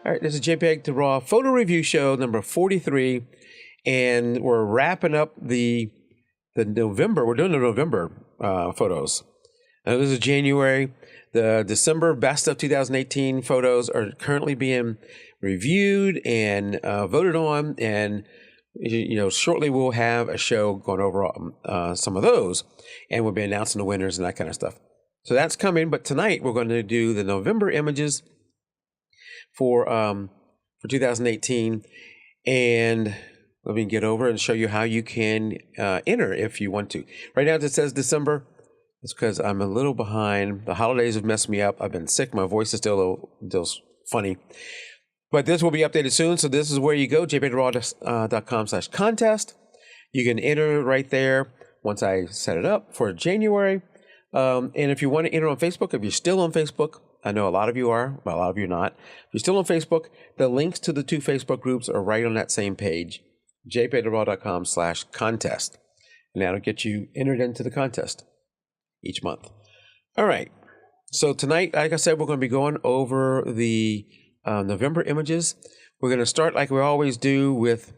All right, this is JPEG to RAW photo review show number 43, and we're wrapping up the November. We're doing the November photos. Now, this is January. The December best of 2018 photos are currently being reviewed and voted on, and shortly we'll have a show going over some of those, and we'll be announcing the winners and that kind of stuff. So that's coming. But tonight we're going to do the November images for 2018, and let me get over and show you how you can enter if you want to. Right now it says December. It's because I'm a little behind. The holidays have messed me up. I've been sick. My voice is still funny. But this will be updated soon. So this is where you go, jpraw.com/contest. You can enter right there once I set it up for January. And if you want to enter on Facebook, if you're still on Facebook, I know a lot of you are, but a lot of you are not. If you're still on Facebook, the links to the two Facebook groups are right on that same page, jpraw.com/contest. And that'll get you entered into the contest each month. All right. So tonight, like I said, we're going to be going over the November images. We're going to start like we always do with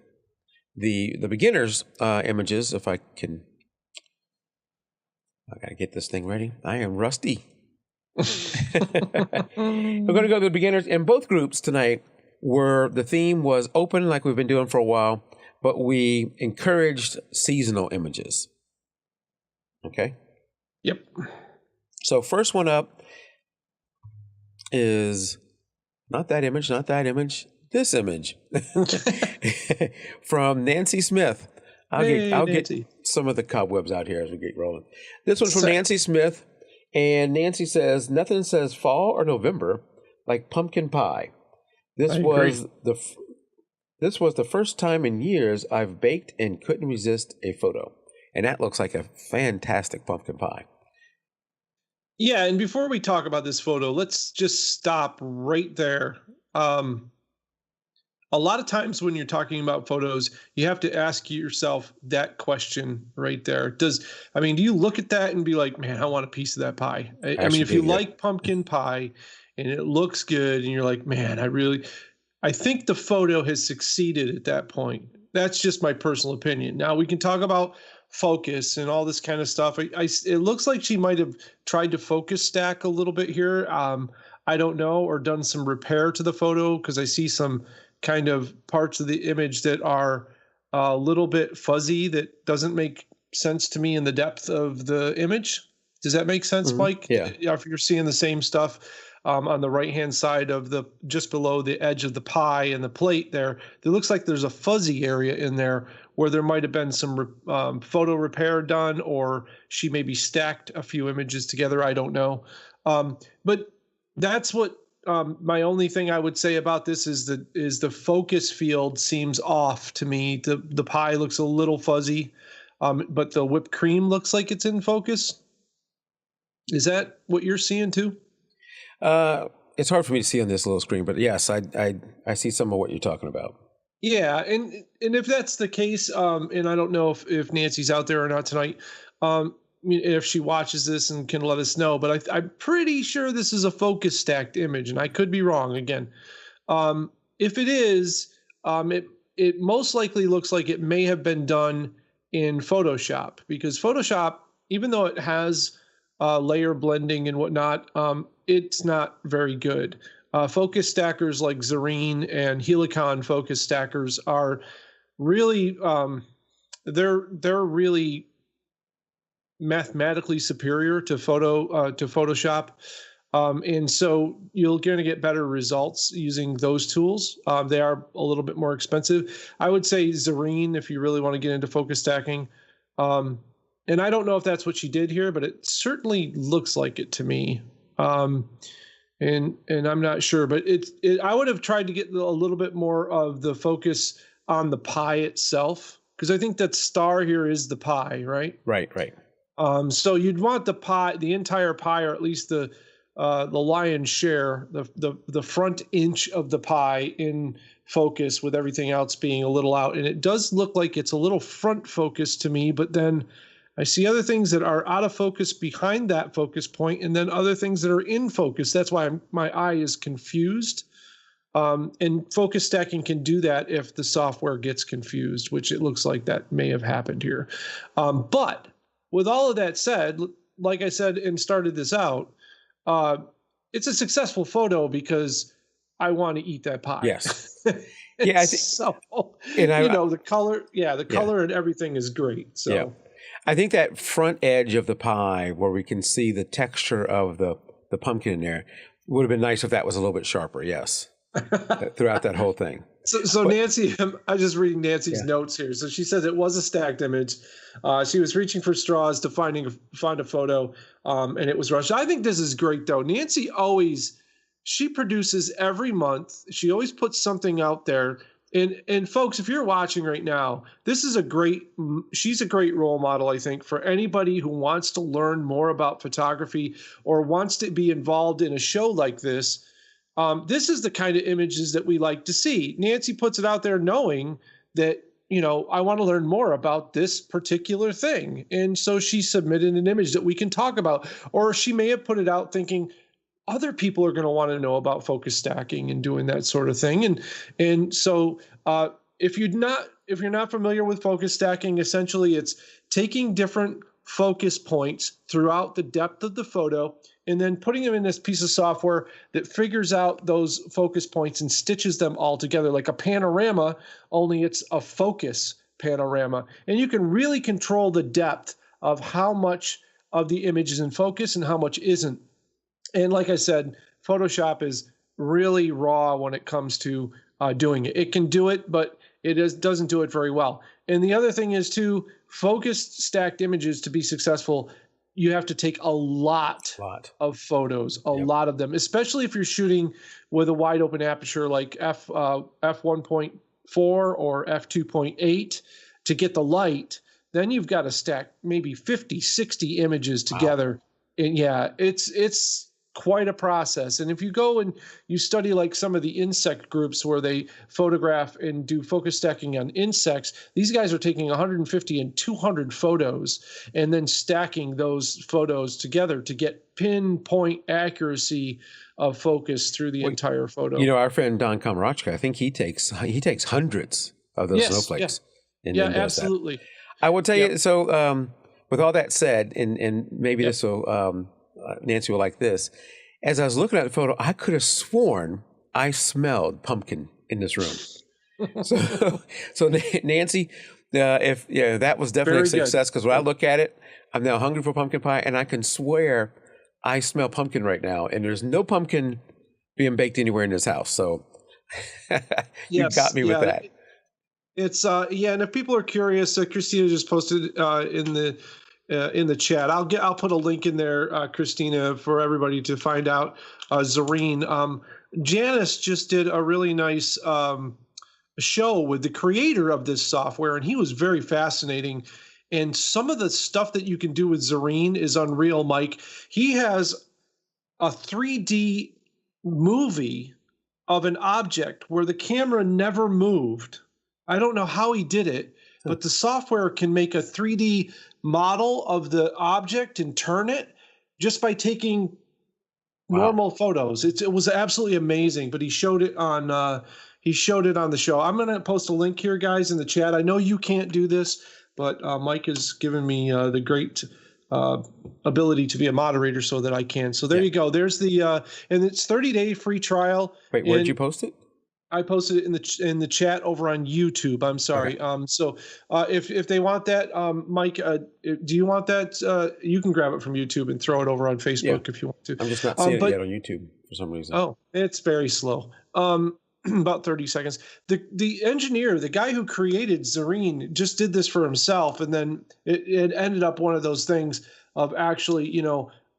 the beginners images. If I can, I got to get this thing ready. I am rusty. We're going to go to the beginners. In both groups tonight, the theme was open, like we've been doing for a while, but we encouraged seasonal images. Okay? Yep. So first one up is not that image, this image from Nancy Smith. I'll get some of the cobwebs out here as we get rolling. This one's from Nancy Smith. And Nancy says, nothing says fall or November like pumpkin pie. This was the first time in years I've baked and couldn't resist a photo. And that looks like a fantastic pumpkin pie. Yeah, and before we talk about this photo, let's just stop right there. A lot of times when you're talking about photos, you have to ask yourself that question right there. Do you look at that and be like, man, I want a piece of that pie? I mean, if you like pumpkin pie and it looks good and you're like, man, I think the photo has succeeded at that point. That's just my personal opinion. Now we can talk about focus and all this kind of stuff. It looks like she might have tried to focus stack a little bit here. I don't know, or done some repair to the photo, because I see some kind of parts of the image that are a little bit fuzzy that doesn't make sense to me in the depth of the image. Does that make sense, Mike? Yeah. If you're seeing the same stuff on the right-hand side of just below the edge of the pie and the plate there, it looks like there's a fuzzy area in there where there might have been some photo repair done, or she maybe stacked a few images together. I don't know. But that's what my only thing I would say about this is the focus field seems off to me. The pie looks a little fuzzy, but the whipped cream looks like it's in focus. Is that what you're seeing too? It's hard for me to see on this little screen, but yes, I see some of what you're talking about. Yeah, and if that's the case, and I don't know if Nancy's out there or not tonight, if she watches this and can let us know, but I'm pretty sure this is a focus stacked image, and I could be wrong again. If it is, it most likely looks like it may have been done in Photoshop, because Photoshop, even though it has layer blending and whatnot, it's not very good. Focus stackers like Zarine and Helicon focus stackers are really they're really mathematically superior to Photoshop, and so you're going to get better results using those tools. They are a little bit more expensive. I would say Zarine if you really want to get into focus stacking. And I don't know if that's what she did here, but it certainly looks like it to me. And I'm not sure, but I would have tried to get a little bit more of the focus on the pie itself, because I think that star here is the pie, right? Right. So you'd want the entire pie, or at least the lion's share, the front inch of the pie in focus, with everything else being a little out. And it does look like it's a little front focus to me, but then I see other things that are out of focus behind that focus point, and then other things that are in focus. That's why my eye is confused. And focus stacking can do that if the software gets confused, which it looks like that may have happened here. But with all of that said, like I said and started this out, it's a successful photo because I want to eat that pie. Yes. Yeah, I think, so, and the color, color and everything is great. So, yeah. I think that front edge of the pie where we can see the texture of the pumpkin in there would have been nice if that was a little bit sharper. Yes. Throughout that whole thing. So Nancy, I'm just reading Nancy's notes here. So she says it was a stacked image. She was reaching for straws to find a photo, and it was rushed. I think this is great, though. Nancy she produces every month. She always puts something out there. And folks, if you're watching right now, she's a great role model, I think, for anybody who wants to learn more about photography or wants to be involved in a show like this. This is the kind of images that we like to see. Nancy puts it out there knowing that, I want to learn more about this particular thing. And so she submitted an image that we can talk about. Or she may have put it out thinking other people are going to want to know about focus stacking and doing that sort of thing. And so if you're not familiar with focus stacking, essentially it's taking different focus points throughout the depth of the photo and then putting them in this piece of software that figures out those focus points and stitches them all together like a panorama, only it's a focus panorama. And you can really control the depth of how much of the image is in focus and how much isn't. And like I said, Photoshop is really raw when it comes to doing it. It can do it, but doesn't do it very well. And the other thing is, too, focused stacked images to be successful, you have to take a lot of photos, a lot of them, especially if you're shooting with a wide open aperture like f1.4 or f2.8 to get the light. Then you've got to stack maybe 50, 60 images together. Wow. And yeah, it's quite a process. And if you go and you study like some of the insect groups where they photograph and do focus stacking on insects, these guys are taking 150 and 200 photos and then stacking those photos together to get pinpoint accuracy of focus through the entire photo. Our friend Don Komarachka, I think he takes hundreds of those snowflakes. Yeah, absolutely. That. I will tell you, so with all that said, and maybe this will, Nancy will like this. As I was looking at the photo, I could have sworn I smelled pumpkin in this room. so Nancy, if that was definitely a success, because when I look at it, I'm now hungry for pumpkin pie, and I can swear I smell pumpkin right now, and there's no pumpkin being baked anywhere in this house. So you got me with that. It's and if people are curious, Christina just posted in the chat. I'll put a link in there, Christina, for everybody to find out. Zareen, Janice just did a really nice show with the creator of this software, and he was very fascinating. And some of the stuff that you can do with Zareen is unreal, Mike. He has a 3D movie of an object where the camera never moved. I don't know how he did it, but the software can make a 3D model of the object and turn it just by taking normal photos. It was absolutely amazing, but he showed it on the show. I'm going to post a link here, guys, in the chat. I know you can't do this, but Mike has given me the great ability to be a moderator so that I can. So there you go. There's the and it's 30-day free trial. Wait, where did you post it? I posted it in the chat over on YouTube. I'm sorry. Okay. So if they want that, Mike, do you want that? You can grab it from YouTube and throw it over on Facebook if you want to. I'm just not seeing it yet on YouTube for some reason. Oh, it's very slow. About 30 seconds. The engineer, the guy who created Zareen, just did this for himself, and then it ended up one of those things of actually,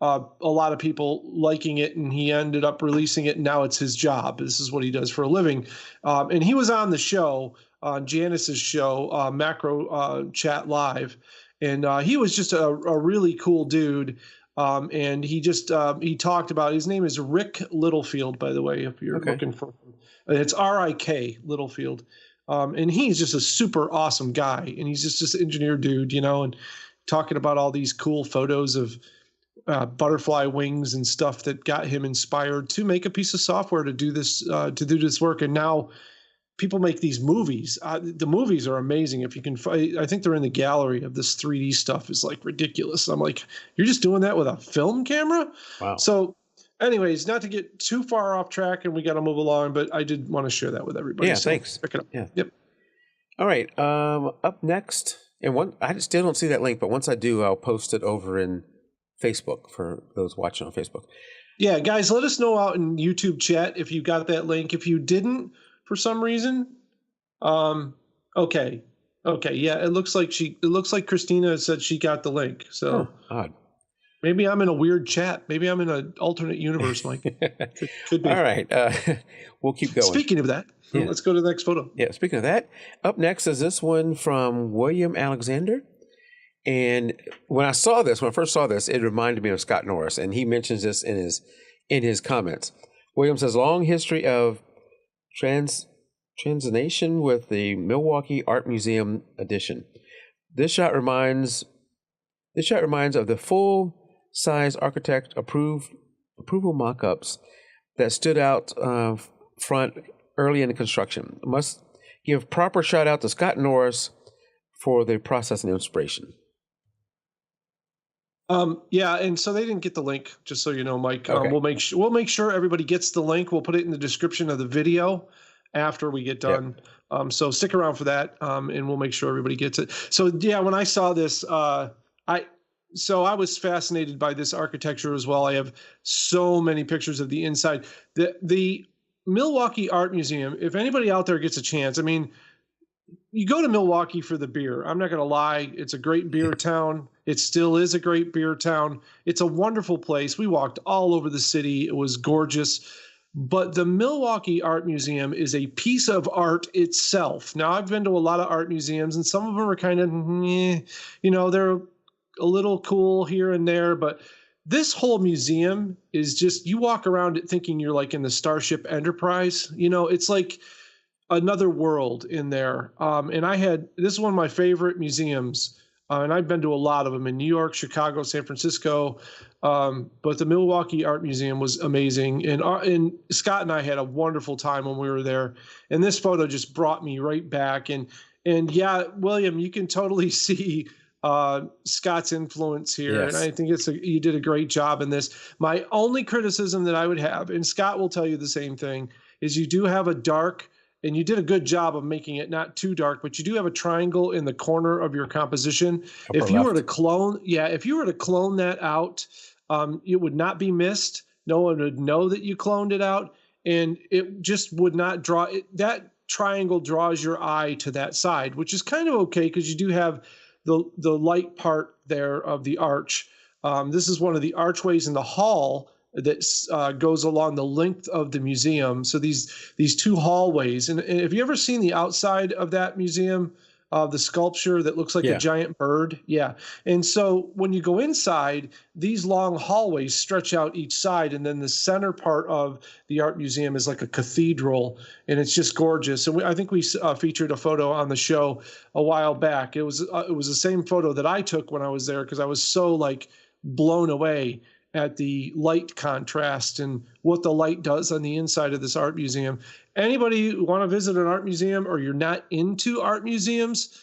a lot of people liking it, and he ended up releasing it, and now it's his job. This is what he does for a living. And he was on the show, on Janice's show, Macro Chat Live, and he was just a really cool dude. And he just he talked about, his name is Rick Littlefield, by the way, if you're looking for him. It's R-I-K, Littlefield. And he's just a super awesome guy, and he's just this engineer dude, and talking about all these cool photos of butterfly wings and stuff that got him inspired to make a piece of software to do this work. And now people make these movies. The movies are amazing. If you can I think they're in the gallery of this 3D stuff is like ridiculous. I'm like, you're just doing that with a film camera? Wow. So anyways, not to get too far off track and we got to move along, but I did want to share that with everybody. Yeah, so thanks. Pick it up. Yeah. Yep. All right. Up next, and I still don't see that link, but once I do, I'll post it over in Facebook for those watching on Facebook. Yeah, guys, let us know out in YouTube chat if you got that link. If you didn't, for some reason, okay, yeah, it looks like Christina said she got the link. So odd. Maybe I'm in a weird chat. Maybe I'm in an alternate universe, Mike. Could be. All right, we'll keep going. Speaking of that, let's go to the next photo. Yeah, speaking of that, up next is this one from William Alexander. And when I first saw this, it reminded me of Scott Norris, and he mentions this in his comments. William says, long history of translation with the Milwaukee Art Museum edition. This shot reminds of the full-size architect approval mock-ups that stood out front early in the construction. Must give proper shout out to Scott Norris for the process and inspiration. Yeah, and so they didn't get the link, just so you know, Mike. Okay. We'll make sure everybody gets the link. We'll put it in the description of the video after we get done. Yep. So stick around for that, and we'll make sure everybody gets it. So yeah, when I saw this, I was fascinated by this architecture as well. I have so many pictures of the inside. The Milwaukee Art Museum, if anybody out there gets a chance, I mean, you go to Milwaukee for the beer. I'm not going to lie. It's a great beer town. It still is a great beer town. It's a wonderful place. We walked all over the city. It was gorgeous. But the Milwaukee Art Museum is a piece of art itself. Now, I've been to a lot of art museums, and some of them are kind of, they're a little cool here and there. But this whole museum is just, you walk around it thinking you're like in the Starship Enterprise. It's like another world in there. And this is one of my favorite museums. And I've been to a lot of them in New York, Chicago, San Francisco. But the Milwaukee Art Museum was amazing. And Scott and I had a wonderful time when we were there. And this photo just brought me right back. And yeah, William, you can totally see Scott's influence here. Yes. And I think you did a great job in this. My only criticism that I would have, and Scott will tell you the same thing, is you do have a dark, and you did a good job of making it not too dark, but you do have a triangle in the corner of your composition. If you were to clone that out, it would not be missed. No one would know that you cloned it out, and it just would not draw it. That triangle draws your eye to that side, which is kind of okay because you do have the light part there of the arch. This is one of the archways in the hall that goes along the length of the museum. So these two hallways, and have you ever seen the outside of that museum, the sculpture that looks like a giant bird? Yeah. And so when you go inside, these long hallways stretch out each side, and then the center part of the art museum is like a cathedral, and it's just gorgeous. And I think we featured a photo on the show a while back. It was the same photo that I took when I was there because I was so blown away at the light contrast and what the light does on the inside of this art museum. Anybody want to visit an art museum or you're not into art museums,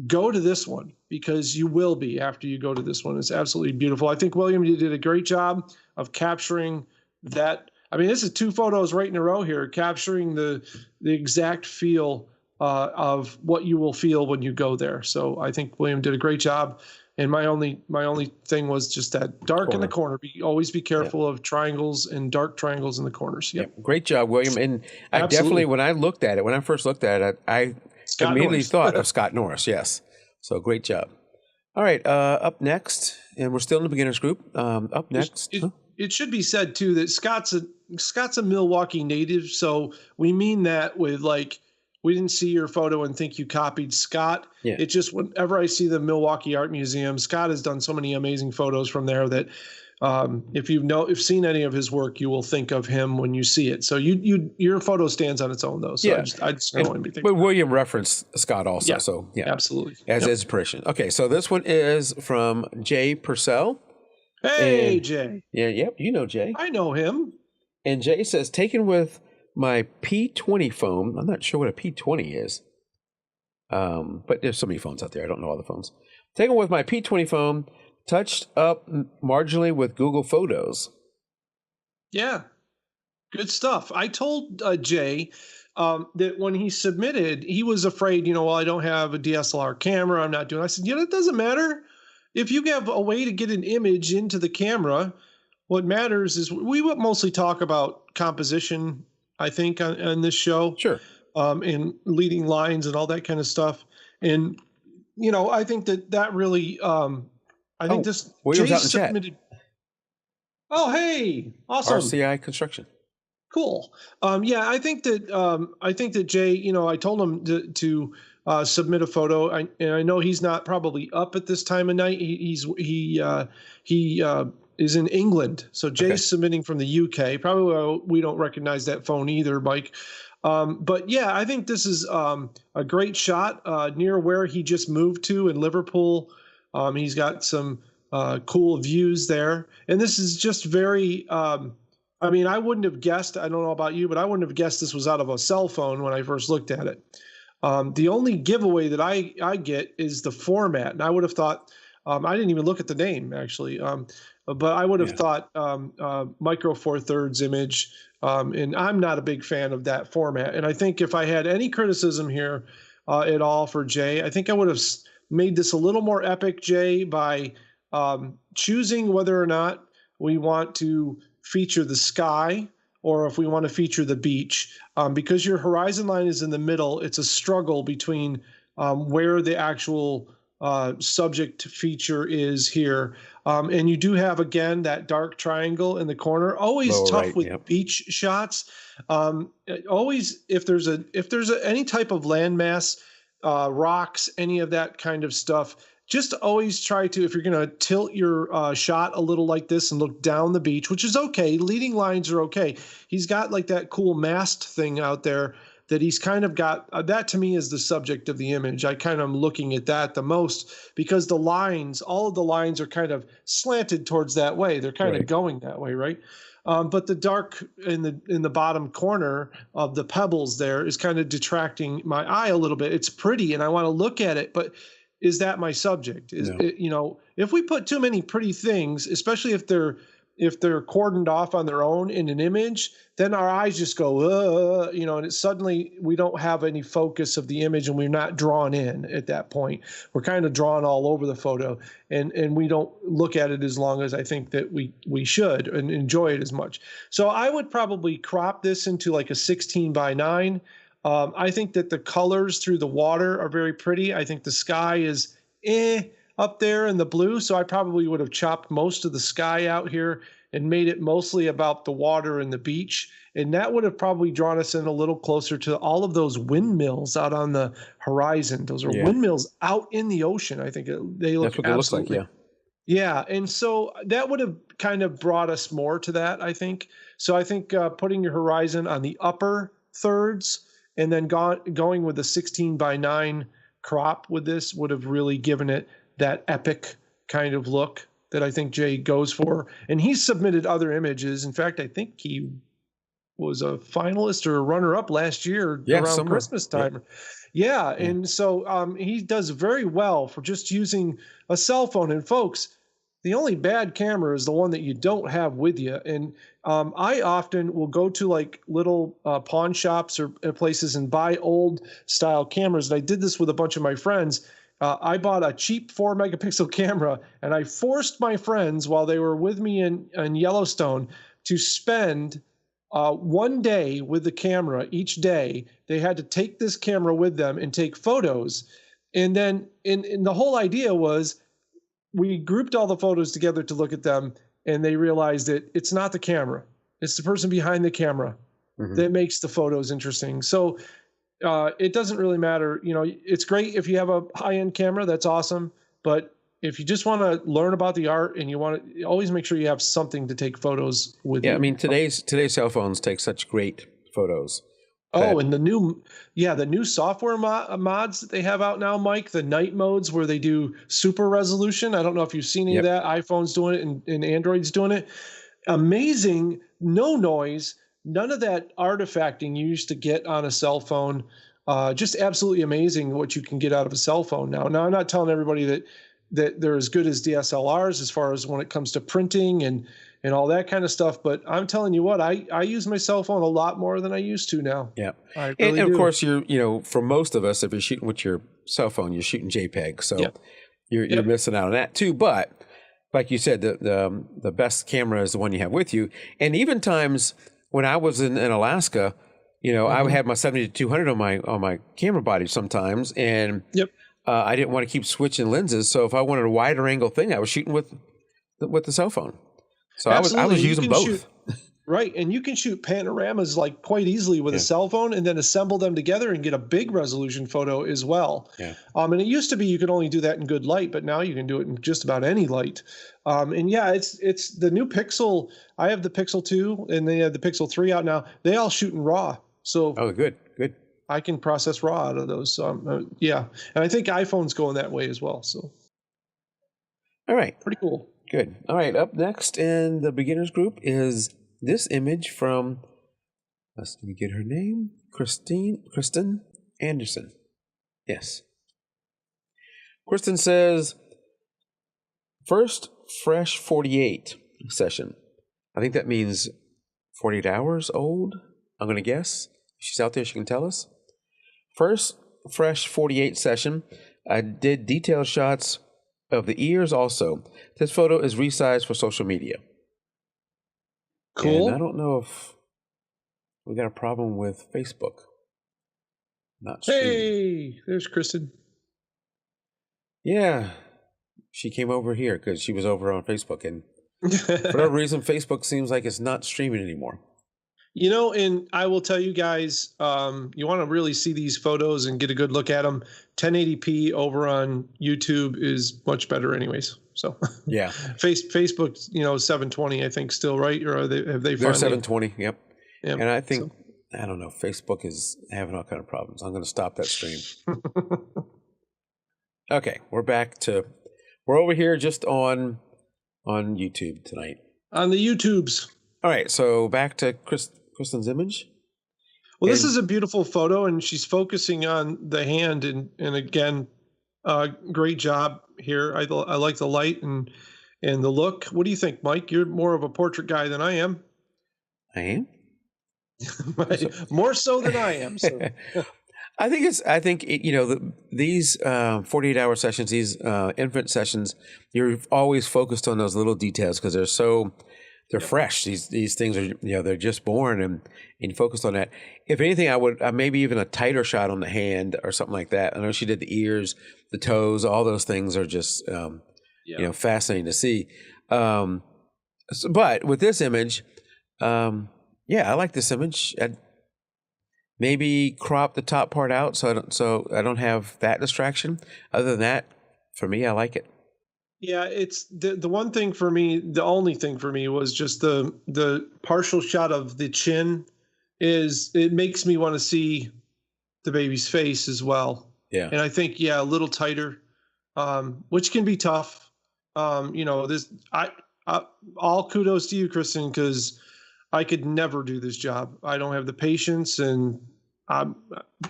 go to this one because you will be after you go to this one. It's absolutely beautiful. I think, William, you did a great job of capturing that. I mean, this is two photos right in a row here, capturing the exact feel of what you will feel when you go there. So I think William did a great job. And my only thing was just that dark in the corner. Always be careful of triangles and dark triangles in the corners. Yep. Great job, William. And I definitely, when I first looked at it, I immediately thought of Scott Norris. Yes. So great job. All right. Up next, and we're still in the beginners group. Up next. It should be said too that Scott's a Milwaukee native. So we mean that with we didn't see your photo and think you copied Scott. Yeah. It just, whenever I see the Milwaukee Art Museum, Scott has done so many amazing photos from there that if you've seen any of his work, you will think of him when you see it. So your photo stands on its own though. So I just don't want to be thinking. But William referenced Scott also. Yeah, so yeah, absolutely. As inspiration. Okay. So this one is from Jay Purcell. Hey, And Jay. yeah, yep, you know Jay. I know him. And Jay says, taken with my P20 phone. I'm not sure what a P20 is. But there's so many phones out there. I don't know all the phones. Taken with my P20 phone, touched up marginally with Google Photos. Yeah, good stuff. I told Jay that when he submitted, he was afraid, well, I don't have a DSLR camera. I'm not doing. I said, it doesn't matter. If you have a way to get an image into the camera, what matters is we would mostly talk about composition, I think, on this show. Sure. And leading lines and all that kind of stuff. And, I think that really, I think this William's Jay out in submitted. Chat. Oh, hey, awesome. RCI Construction. Cool. Yeah, I think that Jay, I told him to submit a photo, and I know he's not probably up at this time of night. He is in England, so Jay's submitting from the UK. Probably we don't recognize that phone either, Mike. But yeah, I think this is a great shot near where he just moved to in Liverpool. He's got some cool views there, and this is just very. I mean, I wouldn't have guessed. I don't know about you, but I wouldn't have guessed this was out of a cell phone when I first looked at it. The only giveaway that I get is the format, and I would have thought. I didn't even look at the name actually, but I would have thought Micro Four Thirds image. And I'm not a big fan of that format. And I think if I had any criticism here at all for Jay, I think I would have made this a little more epic, Jay, by choosing whether or not we want to feature the sky or if we want to feature the beach. Because your horizon line is in the middle, it's a struggle between where the actual subject feature is here. And you do have, again, that dark triangle in the corner. Always tough with beach shots. Always, if there's any type of landmass, rocks, any of that kind of stuff, just always try to, if you're going to tilt your shot a little like this and look down the beach, which is okay. Leading lines are okay. He's got like that cool mast thing out there that he's kind of got. That to me is the subject of the image. I kind of am looking at that the most because the lines, all of the lines are kind of slanted towards that way. They're kind of going that way, right? But the dark in the bottom corner of the pebbles there is kind of detracting my eye a little bit. It's pretty and I want to look at it, but is that my subject? If we put too many pretty things, especially if they're cordoned off on their own in an image, then our eyes just go, and suddenly we don't have any focus of the image and we're not drawn in at that point. We're kind of drawn all over the photo and we don't look at it as long as I think that we should and enjoy it as much. So I would probably crop this into like a 16:9. I think that the colors through the water are very pretty. I think the sky is up there in the blue. So I probably would have chopped most of the sky out here and made it mostly about the water and the beach. And that would have probably drawn us in a little closer to all of those windmills out on the horizon. Those are windmills out in the ocean. I think they look. That's what they look like. Yeah. Yeah. And so that would have kind of brought us more to that, I think. So I think putting your horizon on the upper thirds and then going with the 16:9 crop with this would have really given it that epic kind of look that I think Jay goes for. And he's submitted other images. In fact, I think he was a finalist or a runner-up last year around Christmas time. Yeah. And so he does very well for just using a cell phone. And folks, the only bad camera is the one that you don't have with you. And I often will go to like little pawn shops or places and buy old style cameras. And I did this with a bunch of my friends. I bought a cheap 4-megapixel camera and I forced my friends while they were with me in Yellowstone to spend 1 day with the camera each day. They had to take this camera with them and take photos. And then and the whole idea was we grouped all the photos together to look at them, and they realized that it's not the camera. It's the person behind the camera that makes the photos interesting. So it doesn't really matter. It's great if you have a high-end camera. That's awesome. But if you just want to learn about the art and you want to always make sure you have something to take photos with you. Yeah, I mean, today's cell phones take such great photos. Oh, and the new software mods that they have out now, Mike, the night modes where they do super resolution. I don't know if you've seen any of that. iPhone's doing it and Android's doing it. Amazing, no noise, none of that artifacting you used to get on a cell phone. Just absolutely amazing what you can get out of a cell phone now. Now, I'm not telling everybody that they're as good as DSLRs as far as when it comes to printing and all that kind of stuff. But I'm telling you what, I use my cell phone a lot more than I used to now. Yeah. I really and of do. course, for most of us, if you're shooting with your cell phone, you're shooting JPEG. So you're missing out on that too. But like you said, the best camera is the one you have with you. And even times when I was in Alaska, I would have my 70-200 on my camera body sometimes. And I didn't want to keep switching lenses. So if I wanted a wider angle thing, I was shooting with the cell phone. So I was using both. Right. And you can shoot panoramas like quite easily with a cell phone and then assemble them together and get a big resolution photo as well. Yeah. And it used to be you could only do that in good light, but now you can do it in just about any light. It's the new Pixel. I have the Pixel 2 and they have the Pixel 3 out now. They all shoot in RAW. So good. I can process RAW out of those. And I think iPhone's going that way as well. So. All right. Pretty cool. Good. All right. Up next in the beginners group is this image from, let me get her name, Kristen Anderson. Yes. Kristen says, first fresh 48 session. I think that means 48 hours old, I'm going to guess. If she's out there, she can tell us. First fresh 48 session. I did detailed shots of the ears also. This photo is resized for social media. Cool. And I don't know if we got a problem with Facebook. Not streaming. Hey, there's Kristen. Yeah. She came over here because she was over on Facebook. And for whatever reason, Facebook seems like it's not streaming anymore. And I will tell you guys, you want to really see these photos and get a good look at them. 1080p over on YouTube is much better anyways. So yeah, Facebook, 720, I think still, right? Or have they They're finally? 720. Yep. And I think, I don't know, Facebook is having all kind of problems. I'm going to stop that stream. Okay. We're over here just on YouTube tonight. On the YouTubes. All right. So back to Kristen's image. Well, this is a beautiful photo, and she's focusing on the hand, and again, great job here. I like the light and the look. What do you think, Mike? You're more of a portrait guy than I am. I am? More so than I am. So. These 48-hour sessions, these infant sessions, you're always focused on those little details because they're fresh. These things are, they're just born and you focused on that. If anything, I would maybe even a tighter shot on the hand or something like that. I know she did the ears, the toes, all those things are just, fascinating to see. But with this image, I like this image. I'd maybe crop the top part out so I don't have that distraction. Other than that, for me, I like it. Yeah, it's the one thing for me, the only thing for me was just the partial shot of the chin it makes me want to see the baby's face as well. Yeah. And I think, a little tighter, which can be tough. All kudos to you, Kristen, because I could never do this job. I don't have the patience, and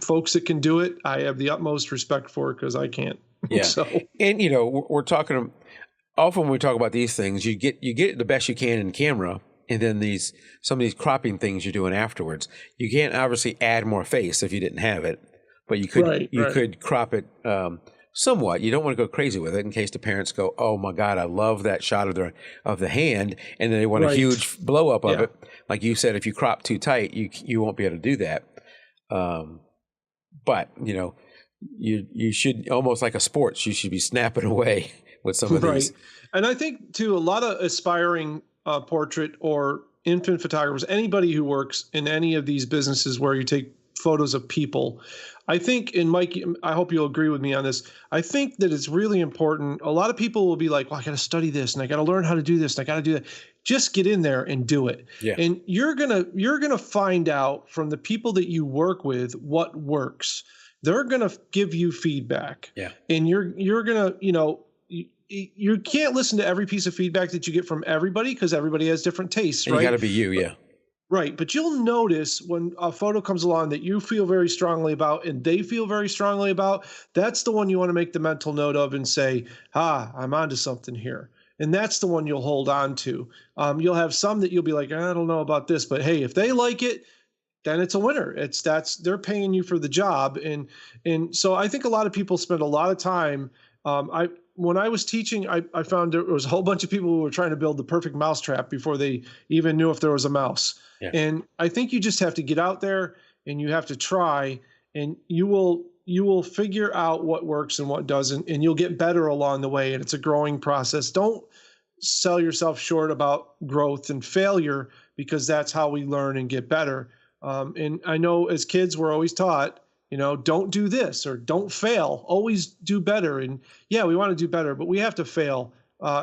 folks that can do it, I have the utmost respect for because I can't. Yeah. So. And, we're talking, often when we talk about these things, you get it the best you can in camera. And then some of these cropping things you're doing afterwards, you can't obviously add more face if you didn't have it, but you could could crop it somewhat. You don't want to go crazy with it in case the parents go, "Oh my God, I love that shot of the hand," and then they want a huge blow up of it. Like you said, if you crop too tight, you won't be able to do that. But you should, almost like a sports, you should be snapping away with some of these. And I think too, a lot of aspiring portrait or infant photographers, anybody who works in any of these businesses where you take photos of people. I think, and Mike, I hope you'll agree with me on this. I think that it's really important. A lot of people will be like, well, I got to study this and I got to learn how to do this and I got to do that. Just get in there and do it. Yeah. And you're going to find out from the people that you work with what works. They're going to give you feedback. Yeah. And you're going to, you can't listen to every piece of feedback that you get from everybody because everybody has different tastes, and right? You got to be you. Yeah. Right. But you'll notice when a photo comes along that you feel very strongly about and they feel very strongly about, that's the one you want to make the mental note of and say, I'm onto something here. And that's the one you'll hold on to. You'll have some that you'll be like, I don't know about this, but hey, if they like it, then it's a winner. They're paying you for the job. And so I think a lot of people spend a lot of time. When I was teaching, I found there was a whole bunch of people who were trying to build the perfect mousetrap before they even knew if there was a mouse. Yeah. And I think you just have to get out there and you have to try, and you will figure out what works and what doesn't, and you'll get better along the way. And it's a growing process. Don't sell yourself short about growth and failure, because that's how we learn and get better. And I know as kids, we're always taught, don't do this or don't fail, always do better. And yeah, we want to do better, but we have to fail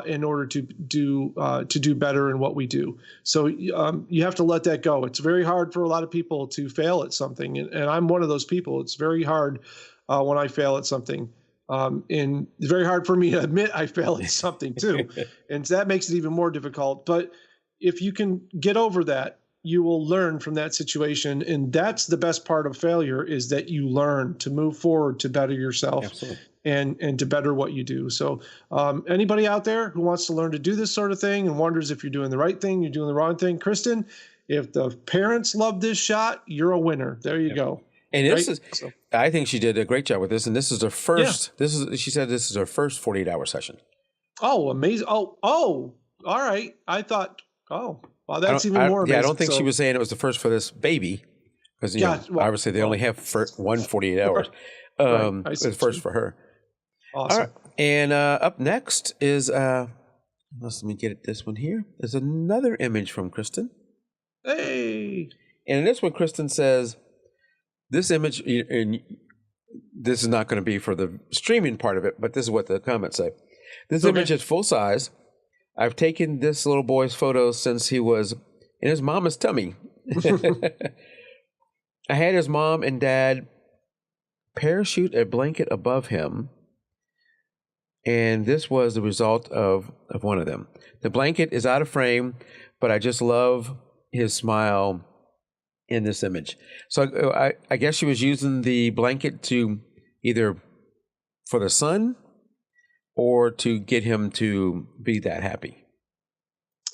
in order to do better in what we do. So you have to let that go. It's very hard for a lot of people to fail at something. And I'm one of those people. It's very hard when I fail at something. And it's very hard for me to admit I fail at something too. And so that makes it even more difficult. But if you can get over that, you will learn from that situation. And that's the best part of failure, is that you learn to move forward, to better yourself. Absolutely. And to better what you do. So anybody out there who wants to learn to do this sort of thing and wonders if you're doing the right thing, you're doing the wrong thing, Kristen, if the parents love this shot, you're a winner. There you go. And I think she did a great job with this. And this is her first, she said this is her first 48-hour session. Oh, amazing. Oh, all right. I thought, well, that's even more amazing. Yeah, I don't think she was saying it was the first for this baby, because obviously they only have 48 hours. It's the first for her. Awesome. All right. And up next is, let me get this one here. There's another image from Kristen. Hey. And in this one, Kristen says, this image, and this is not going to be for the streaming part of it, but this is what the comments say. This image is full size. I've taken this little boy's photos since he was in his mama's tummy. I had his mom and dad parachute a blanket above him, and this was the result of one of them. The blanket is out of frame, but I just love his smile in this image. So I guess she was using the blanket to either for the sun or to get him to be that happy.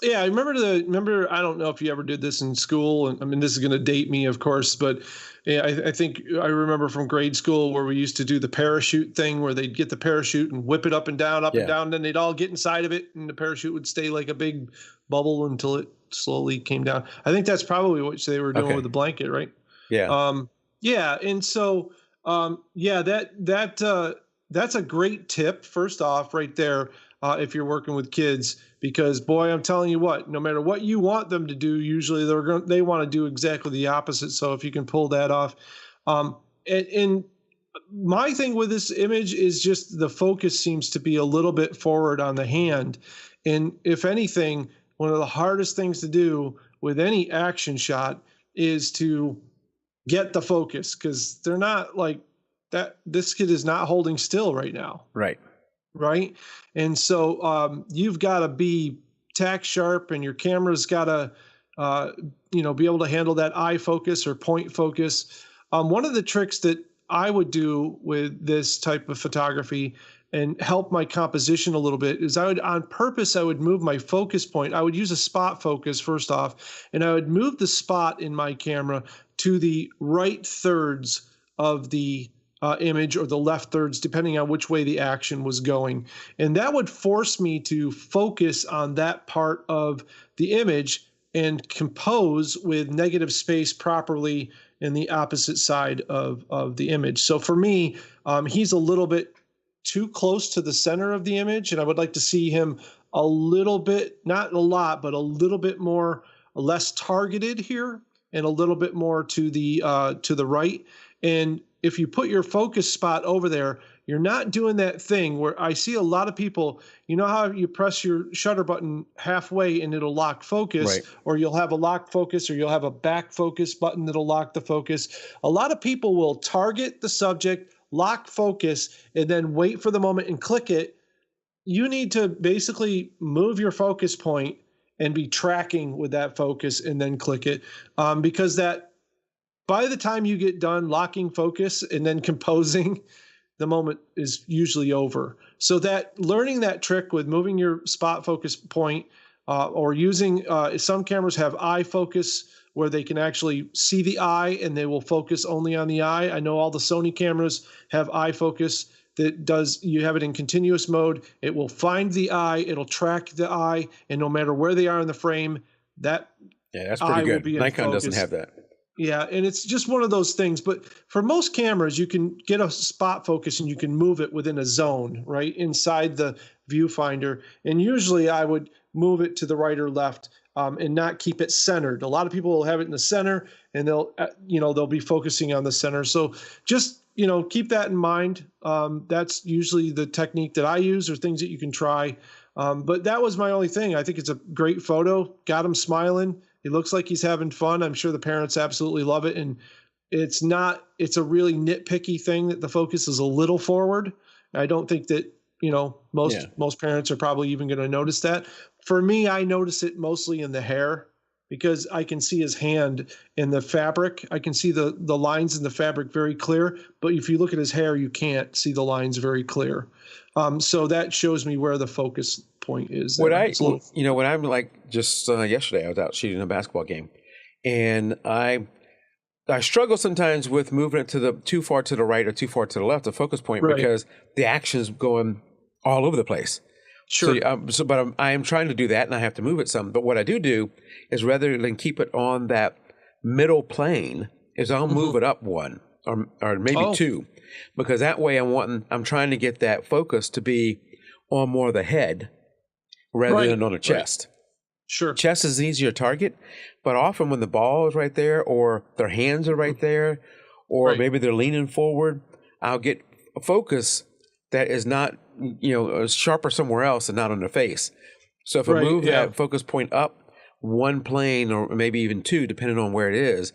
Yeah, I remember. I don't know if you ever did this in school, and I mean, this is going to date me, of course, but yeah, I think I remember from grade school where we used to do the parachute thing, where they'd get the parachute and whip it up and down, and down, and then they'd all get inside of it, and the parachute would stay like a big bubble until it slowly came down. I think that's probably what they were doing with the blanket, right? Yeah. Yeah, and so that's a great tip. First off, right there, if you're working with kids. Because boy, I'm telling you what, no matter what you want them to do, usually they want to do exactly the opposite. So if you can pull that off, and my thing with this image is just the focus seems to be a little bit forward on the hand. And if anything, one of the hardest things to do with any action shot is to get the focus, because they're not like that. This kid is not holding still right now. Right. And so you've got to be tack sharp, and your camera's got to, be able to handle that eye focus or point focus. One of the tricks that I would do with this type of photography and help my composition a little bit is I would move my focus point. I would use a spot focus first off, and I would move the spot in my camera to the right thirds of the image, or the left thirds, depending on which way the action was going. And that would force me to focus on that part of the image and compose with negative space properly in the opposite side of the image. So for me, he's a little bit too close to the center of the image, and I would like to see him a little bit, not a lot, but a little bit less targeted here. and a little bit more to the right. And if you put your focus spot over there, you're not doing that thing where I see a lot of people, you know how you press your shutter button halfway and it'll lock focus, Right. or you'll have a lock focus, or you'll have a back focus button that'll lock the focus. A lot of people will target the subject, lock focus, and then wait for the moment and click it. You need to basically move your focus point and be tracking with that focus and then click it, because that by the time you get done locking focus and then composing, the moment is usually over. So that learning that trick with moving your spot focus point, or using some cameras have eye focus where they can actually see the eye and they will focus only on the eye. I know all the Sony cameras have eye focus that does, you have it in continuous mode. It will find the eye, it'll track the eye, and no matter where they are in the frame, that that's pretty good. Nikon doesn't have that. Yeah, and it's just one of those things. But for most cameras, you can get a spot focus and you can move it within a zone, right, inside the viewfinder. And usually I would move it to the right or left, and not keep it centered. A lot of people will have it in the center, and they'll be focusing on the center. So just, keep that in mind. That's usually the technique that I use, or things that you can try. But that was my only thing. I think it's a great photo. Got him smiling. He looks like he's having fun. I'm sure the parents absolutely love it. And it's a really nitpicky thing that the focus is a little forward. I don't think that, most parents are probably even going to notice that. For me, I notice it mostly in the hair, because I can see his hand in the fabric. I can see the lines in the fabric very clear. But if you look at his hair, you can't see the lines very clear. So that shows me where the focus point is. When I'm like, just yesterday, I was out shooting a basketball game, and I struggle sometimes with moving it too far to the right or too far to the left, the focus point, right, because the action's going all over the place. Sure. But I am trying to do that, and I have to move it some. But what I do is, rather than keep it on that middle plane, is I'll move it up one or maybe two, because that way I'm trying to get that focus to be on more of the head rather than on the chest. Right. Sure. Chest is an easier target, but often when the ball is right there, or their hands are right there, or maybe they're leaning forward, I'll get a focus that is not, sharper somewhere else and not on their face. So if I move that focus point up one plane, or maybe even two, depending on where it is,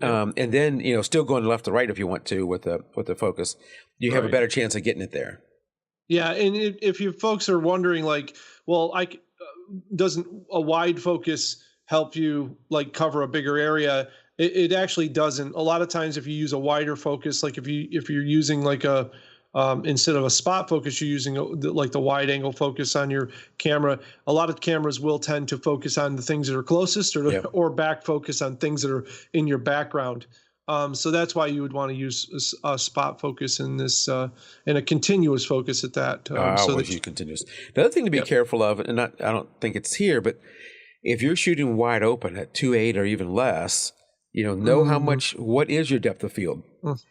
and then, still going left to right if you want to with the focus, you have a better chance of getting it there. Yeah, and if you folks are wondering, like, well, doesn't a wide focus help you like cover a bigger area? It actually doesn't. A lot of times, if you use a wider focus, like if you're using like a instead of a spot focus, you're using like the wide angle focus on your camera. A lot of cameras will tend to focus on the things that are closest, or back focus on things that are in your background. So that's why you would want to use a spot focus in this, and a continuous focus at that. I always use continuous. The other thing to be careful of, and I don't think it's here, but if you're shooting wide open at 2.8 or even less, know how much. What is your depth of field?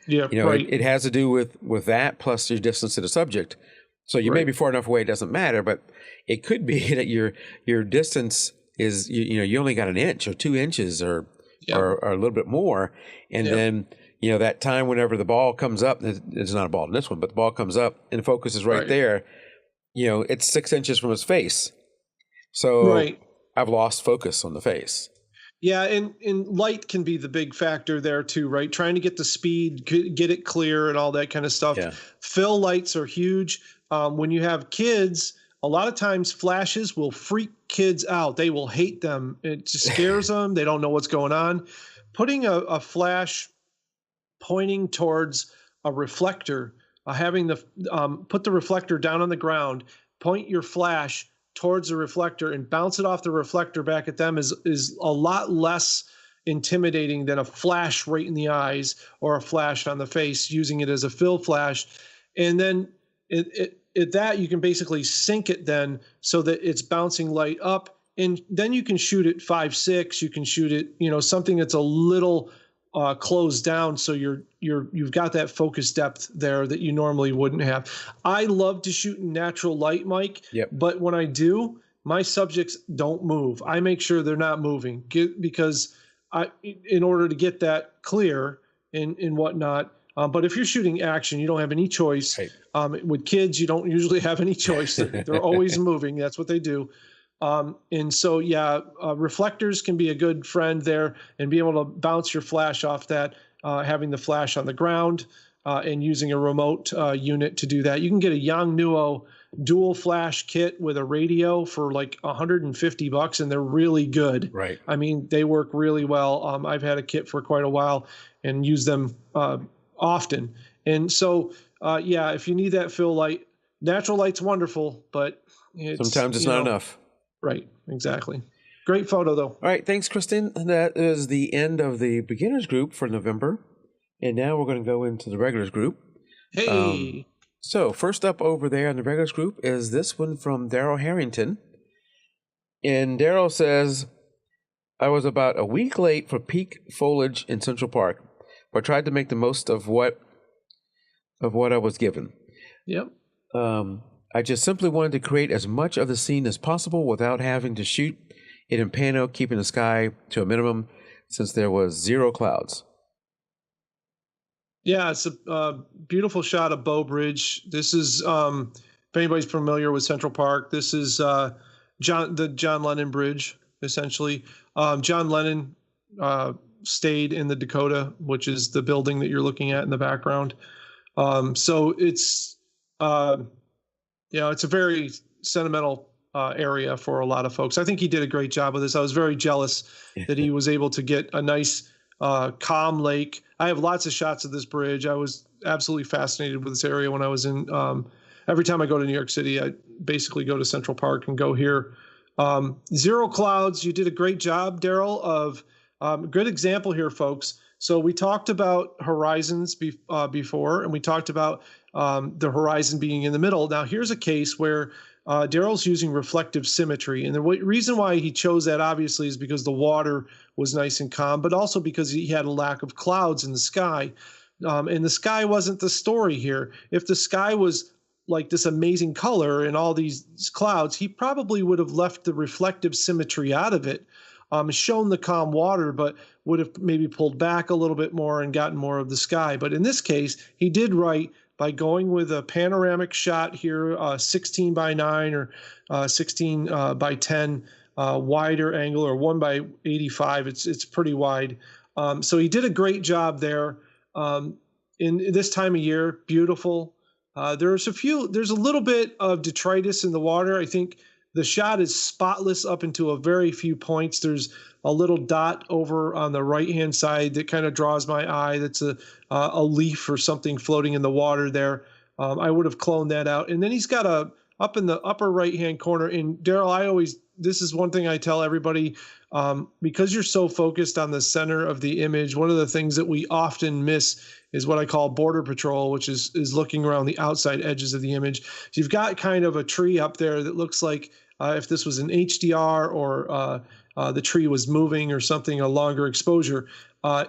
It has to do with that, plus your distance to the subject. So you may be far enough away; it doesn't matter. But it could be that your distance is you only got an inch or 2 inches or a little bit more, and then that time whenever the ball comes up, it's not a ball in this one, but the ball comes up and the focus is right there. It's 6 inches from his face, so I've lost focus on the face. Yeah, and light can be the big factor there too, right? Trying to get the speed, get it clear, and all that kind of stuff. Yeah. Fill lights are huge. When you have kids, a lot of times flashes will freak kids out. They will hate them. It just scares them. They don't know what's going on. Putting a flash pointing towards a reflector, having put the reflector down on the ground, point your flash towards the reflector and bounce it off the reflector back at them is a lot less intimidating than a flash right in the eyes or a flash on the face, using it as a fill flash. And then at that, you can basically sync it then so that it's bouncing light up, and then you can shoot it 5.6. You can shoot it, something that's a little closed down, so you've got that focus depth there that you normally wouldn't have. I love to shoot in natural light, Mike. Yep. But when I do, my subjects don't move. I make sure they're not moving, because in order to get that clear and whatnot. But if you're shooting action, you don't have any choice. Right. With kids, you don't usually have any choice. They're always moving. That's what they do. And so, reflectors can be a good friend there, and be able to bounce your flash off that, having the flash on the ground, and using a remote unit to do that. You can get a Yongnuo dual flash kit with a radio for like $150, and they're really good. Right. I mean, they work really well. I've had a kit for quite a while and use them often. And so, if you need that fill light, natural light's wonderful, but sometimes it's not enough. Right. Exactly. Great photo, though. All right. Thanks, Kristen. That is the end of the beginners group for November. And now we're going to go into the regulars group. Hey. So first up over there in the regulars group is this one from Daryl Harrington. And Daryl says, I was about a week late for peak foliage in Central Park, but tried to make the most of what I was given. Yep. I just simply wanted to create as much of the scene as possible without having to shoot it in pano, keeping the sky to a minimum since there was zero clouds. Yeah, it's a beautiful shot of Bow Bridge. This is, if anybody's familiar with Central Park, this is the John Lennon Bridge, essentially. John Lennon stayed in the Dakota, which is the building that you're looking at in the background. So it's, it's a very sentimental area for a lot of folks. I think he did a great job with this. I was very jealous that he was able to get a nice calm lake. I have lots of shots of this bridge. I was absolutely fascinated with this area when I was in, every time I go to New York City, I basically go to Central Park and go here. Zero clouds. You did a great job, Daryl, of good example here, folks. So we talked about horizons before, and we talked about the horizon being in the middle. Now here's a case where Daryl's using reflective symmetry. And the reason why he chose that, obviously, is because the water was nice and calm, but also because he had a lack of clouds in the sky. And the sky wasn't the story here. If the sky was like this amazing color and all these clouds, he probably would have left the reflective symmetry out of it, shown the calm water, but would have maybe pulled back a little bit more and gotten more of the sky. But in this case, he did right by going with a panoramic shot here, 16 by 9 or 16 by 10 wider angle, or 1 by 85. It's pretty wide. So he did a great job there. In this time of year, beautiful. There's a little bit of detritus in the water. I think the shot is spotless up into a very few points. There's a little dot over on the right-hand side that kind of draws my eye. That's a leaf or something floating in the water there. I would have cloned that out. And then he's got up in the upper right-hand corner. And Daryl, this is one thing I tell everybody, because you're so focused on the center of the image, one of the things that we often miss is what I call border patrol, which is looking around the outside edges of the image. So you've got kind of a tree up there that looks like if this was an HDR or the tree was moving or something, a longer exposure,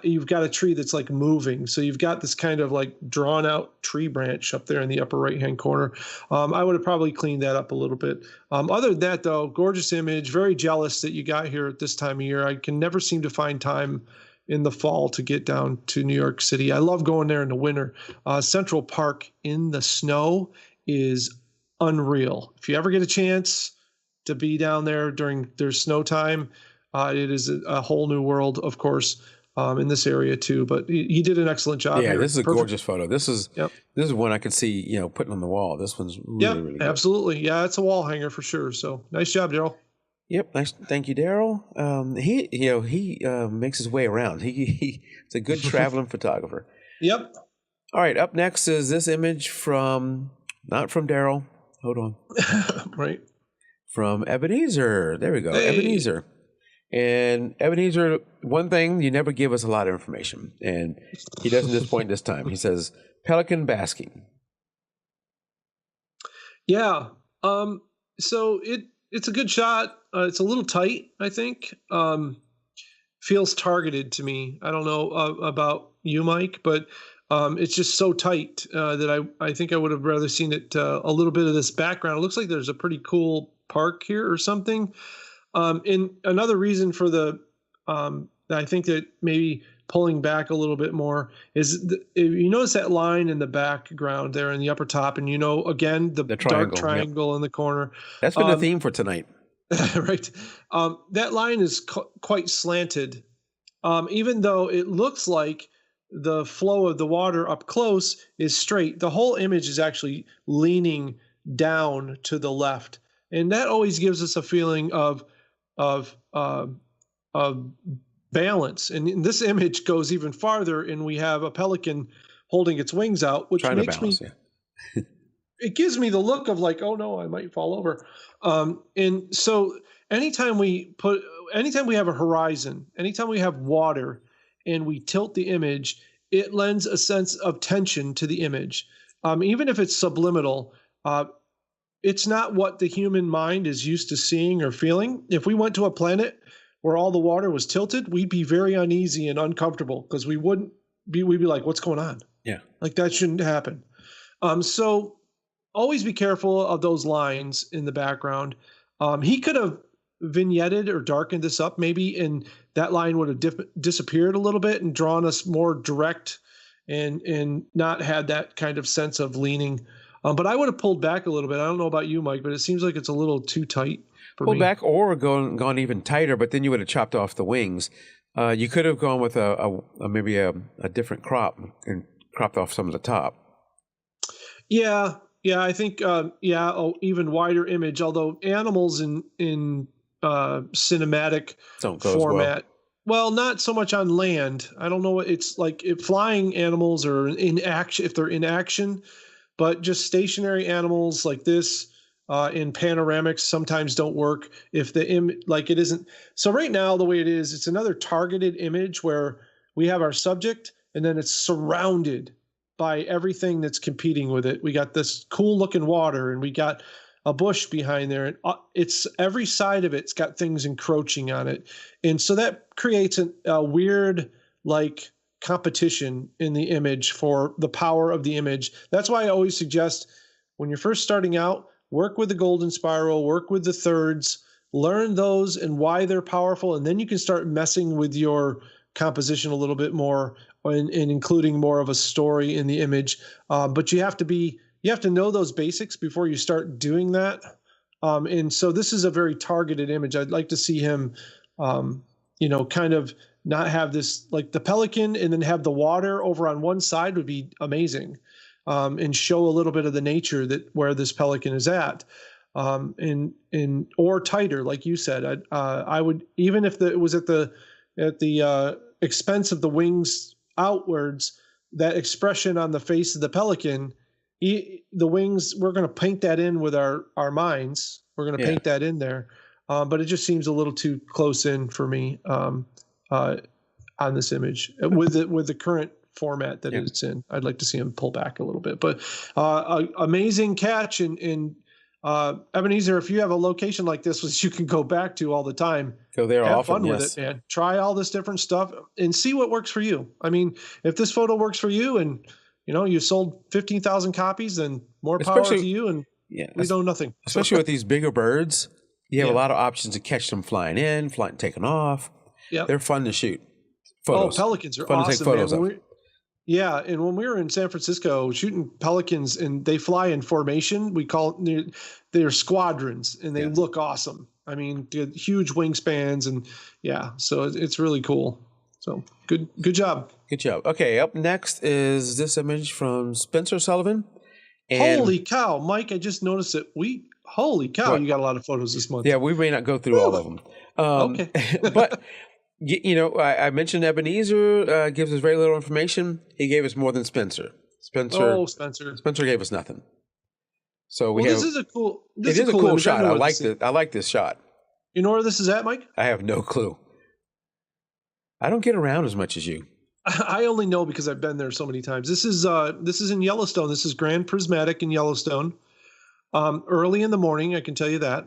you've got a tree that's like moving. So you've got this kind of like drawn out tree branch up there in the upper right-hand corner. I would have probably cleaned that up a little bit. Other than that, though, gorgeous image. Very jealous that you got here at this time of year. I can never seem to find time in the fall to get down to New York City. I love going there in the winter. Central Park in the snow is unreal. If you ever get a chance to be down there during their snow time, it is a whole new world, of course, in this area too. But he did an excellent job. Yeah, here. This is a gorgeous photo. This is one I could see, putting on the wall. This one's really good. Absolutely. Yeah, it's a wall hanger for sure. So nice job, Daryl. Yep, nice. Thank you, Daryl. He makes his way around. He's a good traveling photographer. Yep. All right, up next is this image not from Daryl. Hold on. Right. From Ebenezer. There we go. Hey. Ebenezer. And Ebenezer, one thing, you never give us a lot of information. And he doesn't disappoint this time. He says, pelican basking. Yeah. So it's a good shot. It's a little tight, I think. Feels targeted to me. I don't know about you, Mike, but it's just so tight that I think I would have rather seen it a little bit of this background. It looks like there's a pretty cool park here or something. And another reason for the I think that maybe pulling back a little bit more is if you notice that line in the background there in the upper top, and again the dark triangle in the corner. That's been the theme for tonight. Right. That line is quite slanted, even though it looks like the flow of the water up close is straight. The whole image is actually leaning down to the left, and that always gives us a feeling of balance. And this image goes even farther, and we have a pelican holding its wings out, which makes me. It gives me the look of like, oh no, I might fall over. And so anytime we have a horizon, anytime we have water and we tilt the image, it lends a sense of tension to the image. Even if it's subliminal, it's not what the human mind is used to seeing or feeling. If we went to a planet where all the water was tilted, we'd be very uneasy and uncomfortable because we'd be like, what's going on? Yeah. Like that shouldn't happen. So always be careful of those lines in the background. He could have vignetted or darkened this up maybe, and that line would have disappeared a little bit and drawn us more direct and not had that kind of sense of leaning. But I would have pulled back a little bit. I don't know about you, Mike, but it seems like it's a little too tight for me. Pulled back or gone even tighter, but then you would have chopped off the wings. You could have gone with maybe a different crop and cropped off some of the top. Yeah, I think even wider image. Although animals in cinematic format, well, not so much on land. I don't know what it's like. If flying animals are in action, if they're in action, but just stationary animals like this in panoramics sometimes don't work if the it isn't. So right now, the way it is, it's another targeted image where we have our subject and then it's surrounded by everything that's competing with it. We got this cool looking water and we got a bush behind there, and it's every side of it's got things encroaching on it. And so that creates a weird competition in the image for the power of the image. That's why I always suggest when you're first starting out, work with the golden spiral, work with the thirds, learn those and why they're powerful. And then you can start messing with your composition a little bit more and including more of a story in the image. But you have to know those basics before you start doing that. And so this is a very targeted image. I'd like to see him, kind of not have this like the pelican and then have the water over on one side would be amazing. And show a little bit of the nature that where this pelican is at. Or tighter, like you said, I would, even if it was at the expense of the wings outwards, that expression on the face of the pelican, the wings, we're going to paint that in with our minds. We're going to paint that in there. But it just seems a little too close in for me on this image with the current format that it's in. I'd like to see him pull back a little bit, but amazing catch. And Ebenezer, if you have a location like this, which you can go back to all the time, go there have often, fun with it, man. Try all this different stuff and see what works for you. I mean, if this photo works for you and you sold 15,000 copies, then more power to you. And we know nothing. Especially with these bigger birds, you have a lot of options to catch them flying in, taking off. Yeah, they're fun to shoot. Photos. Oh, pelicans are fun awesome, to take photos man. of. Yeah, and when we were in San Francisco shooting pelicans, and they fly in formation, we call it, they're squadrons, and they look awesome. I mean, huge wingspans, and so it's really cool. So good job. Good job. Okay, up next is this image from Spencer Sullivan. And holy cow, Mike! I just noticed it. Holy cow, you got a lot of photos this month. Yeah, we may not go through all of them. Okay, but. I mentioned Ebenezer gives us very little information. He gave us more than Spencer. Spencer gave us nothing. So this is a cool. It is a cool shot. I like this shot. You know where this is at, Mike? I have no clue. I don't get around as much as you. I only know because I've been there so many times. This is in Yellowstone. This is Grand Prismatic in Yellowstone. Early in the morning, I can tell you that.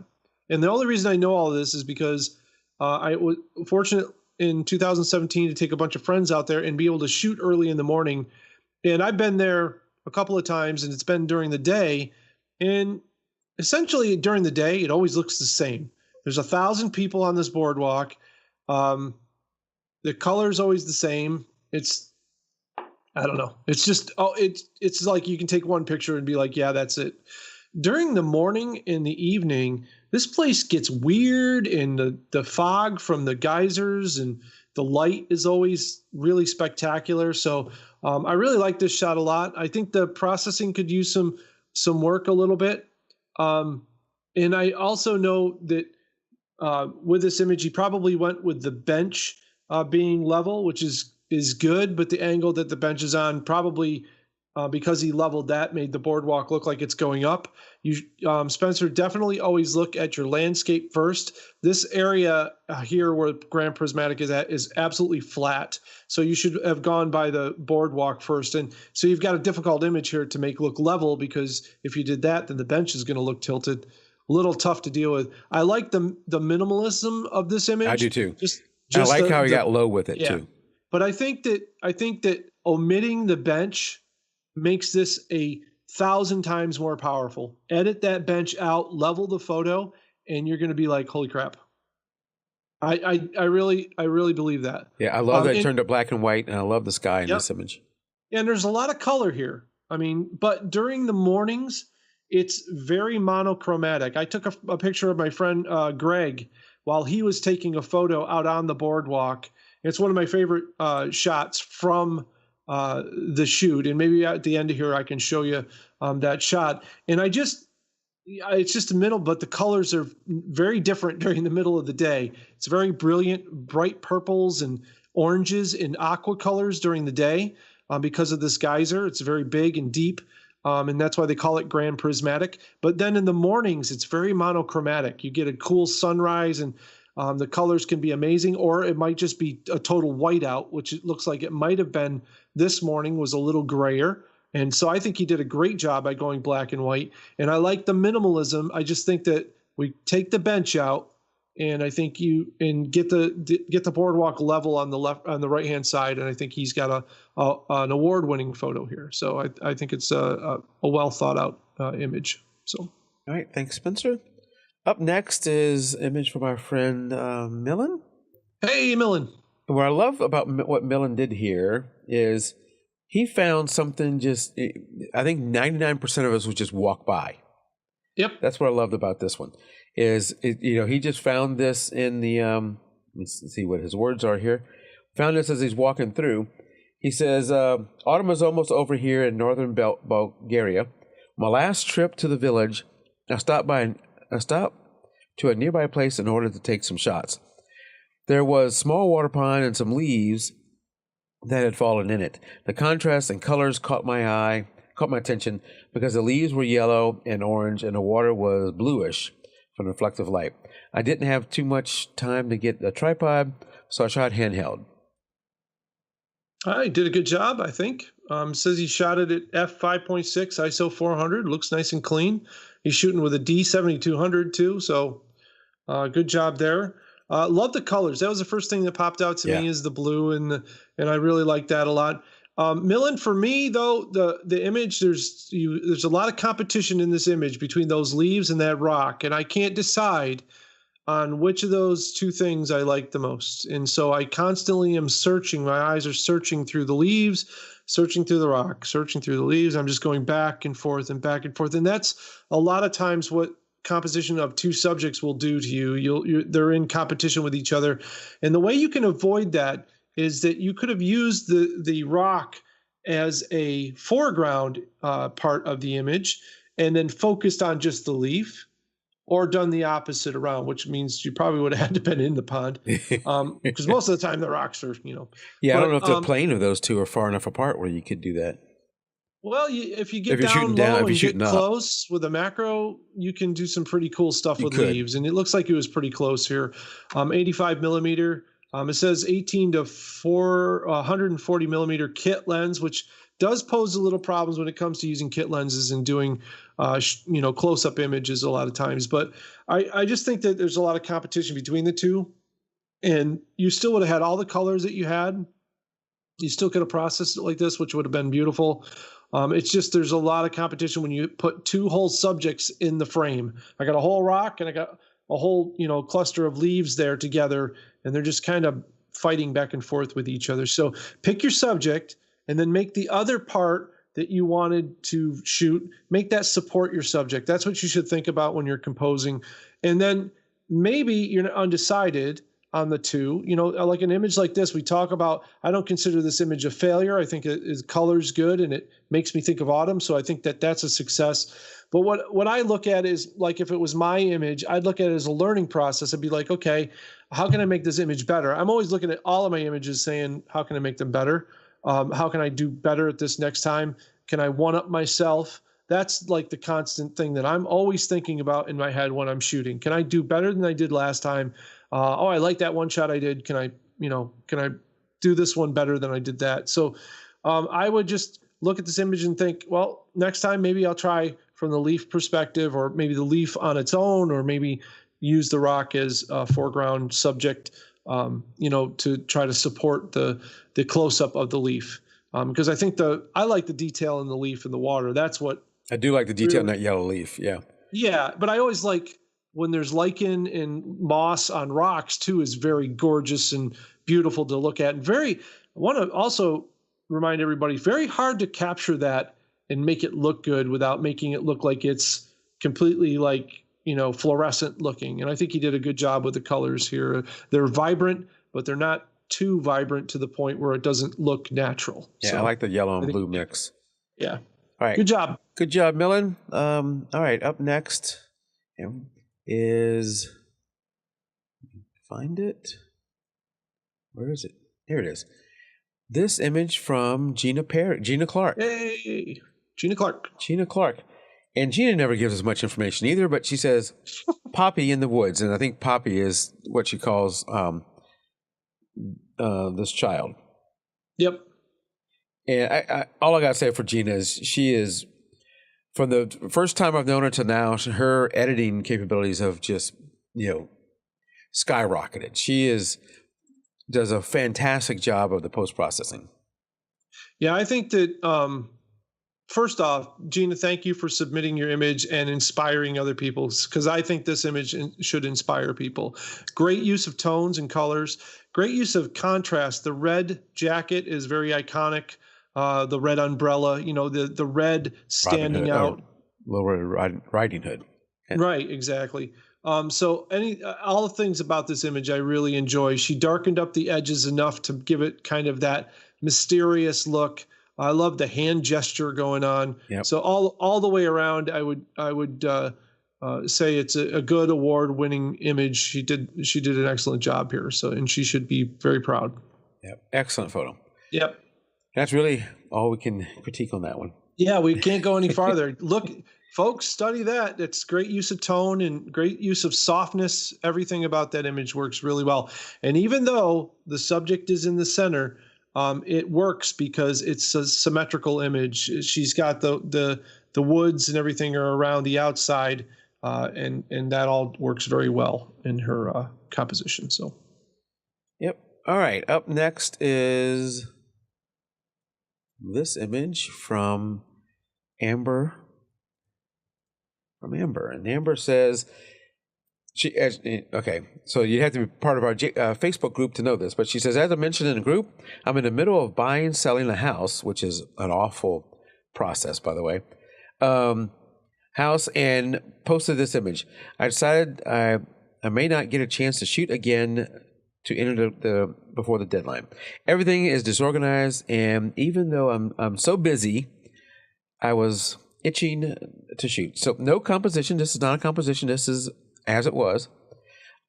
And the only reason I know all of this is because I was fortunate in 2017 to take a bunch of friends out there and be able to shoot early in the morning. And I've been there a couple of times, and it's been during the day. And essentially during the day, it always looks the same. There's 1,000 people on this boardwalk. The color's always the same. I don't know. It's just, it's like you can take one picture and be like, yeah, that's it. During the morning and the evening, this place gets weird, and the fog from the geysers and the light is always really spectacular. So I really like this shot a lot. I think the processing could use some work a little bit. And I also know that with this image, he probably went with the bench being level, which is good, but the angle that the bench is on probably because he leveled that made the boardwalk look like it's going up. Spencer, definitely always look at your landscape first. This area here where Grand Prismatic is at is absolutely flat. So you should have gone by the boardwalk first. And so you've got a difficult image here to make look level, because if you did that, then the bench is going to look tilted. A little tough to deal with. I like the minimalism of this image. I do too. Just I like how he got low with it too. But I think that omitting the bench makes this 1,000 times more powerful. Edit that bench out, level the photo, and you're going to be like, holy crap. I really believe that. Yeah, I love that it turned to black and white, and I love the sky in this image. And there's a lot of color here. I mean, but during the mornings, it's very monochromatic. I took a picture of my friend Greg while he was taking a photo out on the boardwalk. It's one of my favorite shots from the shoot, and maybe at the end of here I can show you that shot. And it's just a middle, but the colors are very different during the middle of the day. It's very brilliant, bright purples and oranges and aqua colors during the day because of this geyser. It's very big and deep, and that's why they call it Grand Prismatic. But then in the mornings, it's very monochromatic. You get a cool sunrise, and the colors can be amazing, or it might just be a total whiteout, which it looks like it might have been this morning, was a little grayer. And so I think he did a great job by going black and white. And I like the minimalism. I just think that we take the bench out, and I think get the boardwalk level on the right hand side. And I think he's got an award winning photo here. So I think it's a well thought out image. So all right, thanks, Spencer. Up next is an image from our friend Millen. Hey, Millen. What I love about what Millen did here is he found something I think 99% of us would just walk by. Yep. That's what I loved about this one. He just found this in the, let me see what his words are here. Found this as he's walking through. He says, autumn is almost over here in northern Bulgaria. My last trip to the village, I stopped to a nearby place in order to take some shots. There was small water pond and some leaves that had fallen in it. The contrast and colors caught my attention because the leaves were yellow and orange and the water was bluish from reflective light. I didn't have too much time to get a tripod, so I shot handheld. He did a good job, I think. Says he shot it at f5.6 ISO 400. Looks nice and clean. He's shooting with a D7200 too, so good job there. Love the colors. That was the first thing that popped out to me is the blue, and I really like that a lot. Millen, for me though, the image, there's a lot of competition in this image between those leaves and that rock, and I can't decide on which of those two things I like the most. And so I constantly am searching. My eyes are searching through the leaves, searching through the rock, searching through the leaves. I'm just going back and forth and back and forth. And that's a lot of times what composition of two subjects will do to you. They're in competition with each other. And the way you can avoid that is that you could have used the rock as a foreground part of the image and then focused on just the leaf, or done the opposite around, which means you probably would have had to been in the pond, because most of the time the rocks are, Yeah, I don't know if the plane of those two are far enough apart where you could do that. Well, if you get down low and get close with a macro, you can do some pretty cool stuff with leaves. And it looks like it was pretty close here. 85 millimeter. It says 18 to 140 millimeter kit lens, which does pose a little problems when it comes to using kit lenses and doing, close-up images a lot of times. But I just think that there's a lot of competition between the two, and you still would have had all the colors that you had. You still could have processed it like this, which would have been beautiful. It's just there's a lot of competition when you put two whole subjects in the frame. I got a whole rock and I got a whole cluster of leaves there together, and they're just kind of fighting back and forth with each other. So pick your subject and then make the other part that you wanted to shoot, make that support your subject. That's what you should think about when you're composing. And then maybe you're undecided on the two, like an image like this, we talk about, I don't consider this image a failure. I think it color's good and it makes me think of autumn. So I think that that's a success. But what I look at is, like, if it was my image, I'd look at it as a learning process. I'd be like, okay, how can I make this image better? I'm always looking at all of my images saying, how can I make them better? How can I do better at this next time? Can I one-up myself? That's like the constant thing that I'm always thinking about in my head when I'm shooting. Can I do better than I did last time? I like that one shot I did. Can I do this one better than I did that? So I would just look at this image and think, well, next time maybe I'll try from the leaf perspective, or maybe the leaf on its own, or maybe use the rock as a foreground subject, to try to support the close-up of the leaf. Because I think I like the detail in the leaf and the water. That's what I do like the detail in that yellow leaf. Yeah. Yeah, but I always like when there's lichen and moss on rocks too, is very gorgeous and beautiful to look at. And I want to also remind everybody, very hard to capture that and make it look good without making it look like it's completely fluorescent looking. And I think he did a good job with the colors here. They're vibrant, but they're not too vibrant to the point where it doesn't look natural. Yeah, so I like the yellow and blue mix. Yeah. All right. Good job. Good job, Millen. All right. Up next is, find it. Where is it? Here it is. This image from Gina Clark. Hey, Gina Clark. Gina Clark. And Gina never gives us much information either, but she says Poppy in the woods. And I think Poppy is what she calls this child. Yep. And all I got to say for Gina is she is, from the first time I've known her to now, her editing capabilities have just, skyrocketed. She does a fantastic job of the post-processing. Yeah, I think that, first off, Gina, thank you for submitting your image and inspiring other people, because I think this image should inspire people. Great use of tones and colors. Great use of contrast. The red jacket is very iconic. The red umbrella, the red standing out. Little Riding Hood. Yeah. Right, exactly. So all the things about this image I really enjoy. She darkened up the edges enough to give it kind of that mysterious look. I love the hand gesture going on. Yep. So all the way around, I would say it's a good award-winning image. She did an excellent job here. So, and she should be very proud. Yep. Excellent photo. Yep. That's really all we can critique on that one. Yeah, we can't go any farther. Look, folks, study that. It's great use of tone and great use of softness. Everything about that image works really well. And even though the subject is in the center, it works because it's a symmetrical image. She's got the woods and everything are around the outside, and that all works very well in her composition. So, yep. All right. Up next is this image from Amber. And Amber says, okay, so you have to be part of our Facebook group to know this, but she says, as I mentioned in the group, I'm in the middle of selling a house, which is an awful process, by the way, house, and posted this image. I decided I may not get a chance to shoot again to enter before the deadline. Everything is disorganized, and even though I'm so busy, I was itching to shoot. So no composition. This is not a composition. This is as it was.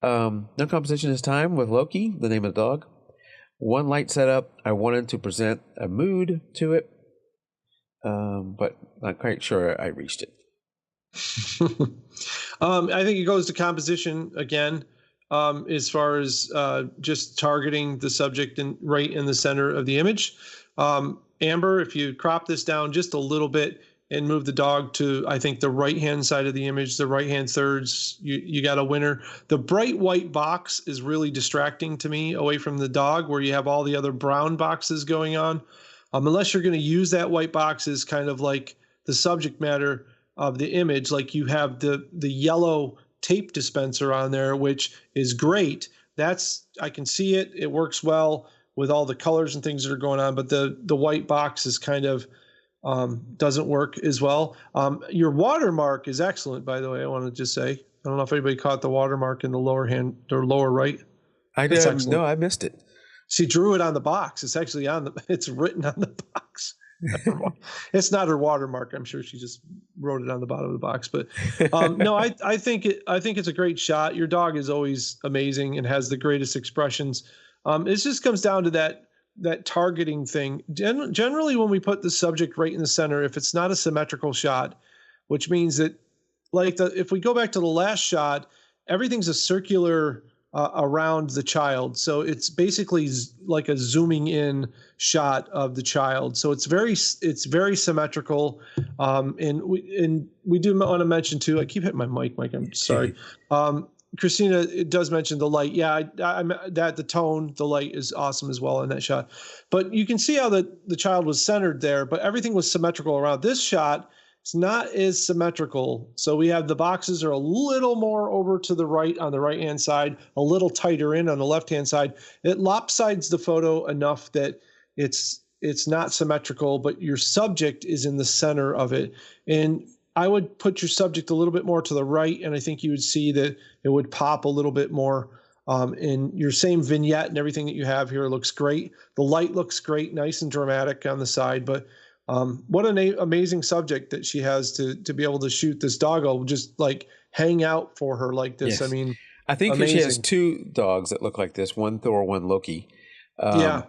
No composition this time with Loki, the name of the dog. One light setup. I wanted to present a mood to it, but not quite sure I reached it. I think it goes to composition again. As far as just targeting the subject right in the center of the image. Amber, if you crop this down just a little bit and move the dog to, I think, the right-hand side of the image, the right-hand thirds, you got a winner. The bright white box is really distracting to me away from the dog, where you have all the other brown boxes going on. Unless you're going to use that white box as kind of like the subject matter of the image, like you have the yellow tape dispenser on there, which is great, I can see it. It works well with all the colors and things that are going on, but the white box is kind of doesn't work as well. Your watermark is excellent, by the way. I want to just say, I don't know if anybody caught the watermark in the lower hand or lower right. I did. No, I missed it. She drew it on the box. It's actually it's written on the box. It's not her watermark. I'm sure she just wrote it on the bottom of the box. But no, I think it's a great shot. Your dog is always amazing and has the greatest expressions. It just comes down to that targeting thing. Generally, when we put the subject right in the center, if it's not a symmetrical shot, which means that, like if we go back to the last shot, everything's a circular around the child. So it's basically like a zooming in shot of the child. So it's very symmetrical. And we do want to mention too, I keep hitting my mic, Mike, I'm sorry. Christina, it does mention the light. Yeah, that the tone, the light is awesome as well in that shot. But you can see how the child was centered there, but everything was symmetrical around. This shot, it's not as symmetrical. So we have the boxes are a little more over to the right on the right-hand side, a little tighter in on the left-hand side. It lopsides the photo enough that it's not symmetrical, but your subject is in the center of it. And I would put your subject a little bit more to the right, and I think you would see that it would pop a little bit more. And your same vignette and everything that you have here looks great. The light looks great, nice and dramatic on the side, but what an amazing subject that she has to be able to shoot this doggo just like hang out for her like this. Yes. I mean, I think she has two dogs that look like this, one Thor, one Loki. Yeah.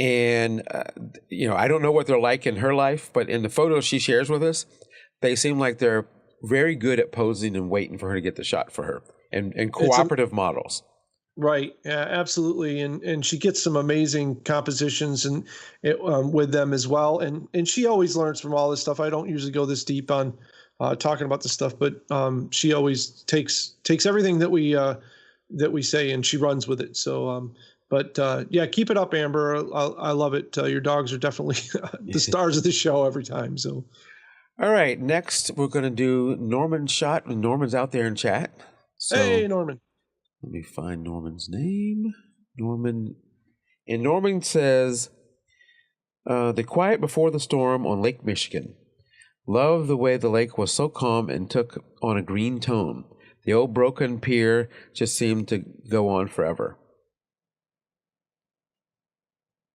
And, I don't know what they're like in her life, but in the photos she shares with us, they seem like they're very good at posing and waiting for her to get the shot for her and cooperative models. Right. Yeah, absolutely. And she gets some amazing compositions and with them as well. And she always learns from all this stuff. I don't usually go this deep on talking about this stuff, but she always takes everything that we say and she runs with it. So, yeah, keep it up, Amber. I love it. Your dogs are definitely the stars of the show every time. So. All right. Next, we're going to do Norman's shot. Norman's out there in chat. So, hey, Norman. Let me find Norman's name. Norman says, the quiet before the storm on Lake Michigan. Love the way the lake was so calm and took on a green tone. The old broken pier just seemed to go on forever.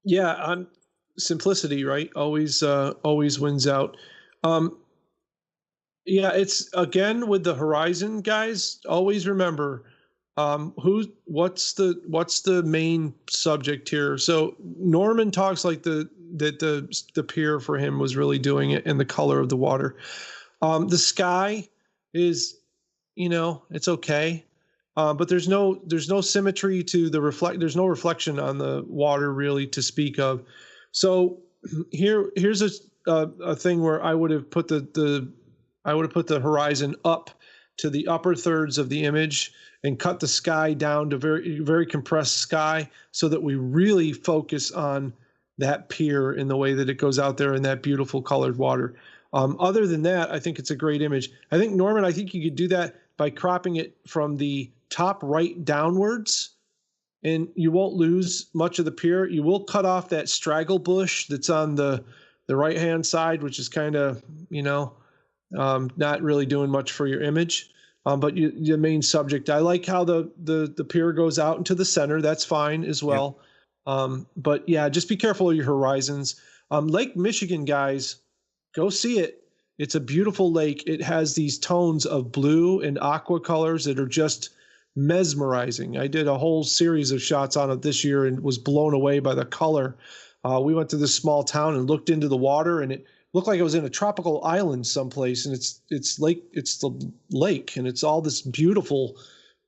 Yeah, simplicity, right? Always wins out. Yeah, it's again with the horizon, guys. Always remember what's the main subject here. So Norman talks like the pier for him was really doing it, and the color of the water. The sky is, it's okay, but there's no symmetry to the there's no reflection on the water really to speak of. So here's a thing where I would have put the horizon up to the upper thirds of the image and cut the sky down to very, very compressed sky so that we really focus on that pier in the way that it goes out there in that beautiful colored water. Other than that, I think it's a great image. I think, Norman, you could do that by cropping it from the top right downwards, and you won't lose much of the pier. You will cut off that straggle bush that's on the right-hand side, which is kind of, not really doing much for your image. But the main subject, I like how the pier goes out into the center. That's fine as well. Yep. But yeah, just be careful of your horizons. Lake Michigan, guys, go see it. It's a beautiful lake. It has these tones of blue and aqua colors that are just mesmerizing. I did a whole series of shots on it this year and was blown away by the color. We went to this small town and looked into the water, and it looked like it was in a tropical island someplace, and it's the lake, and it's all this beautiful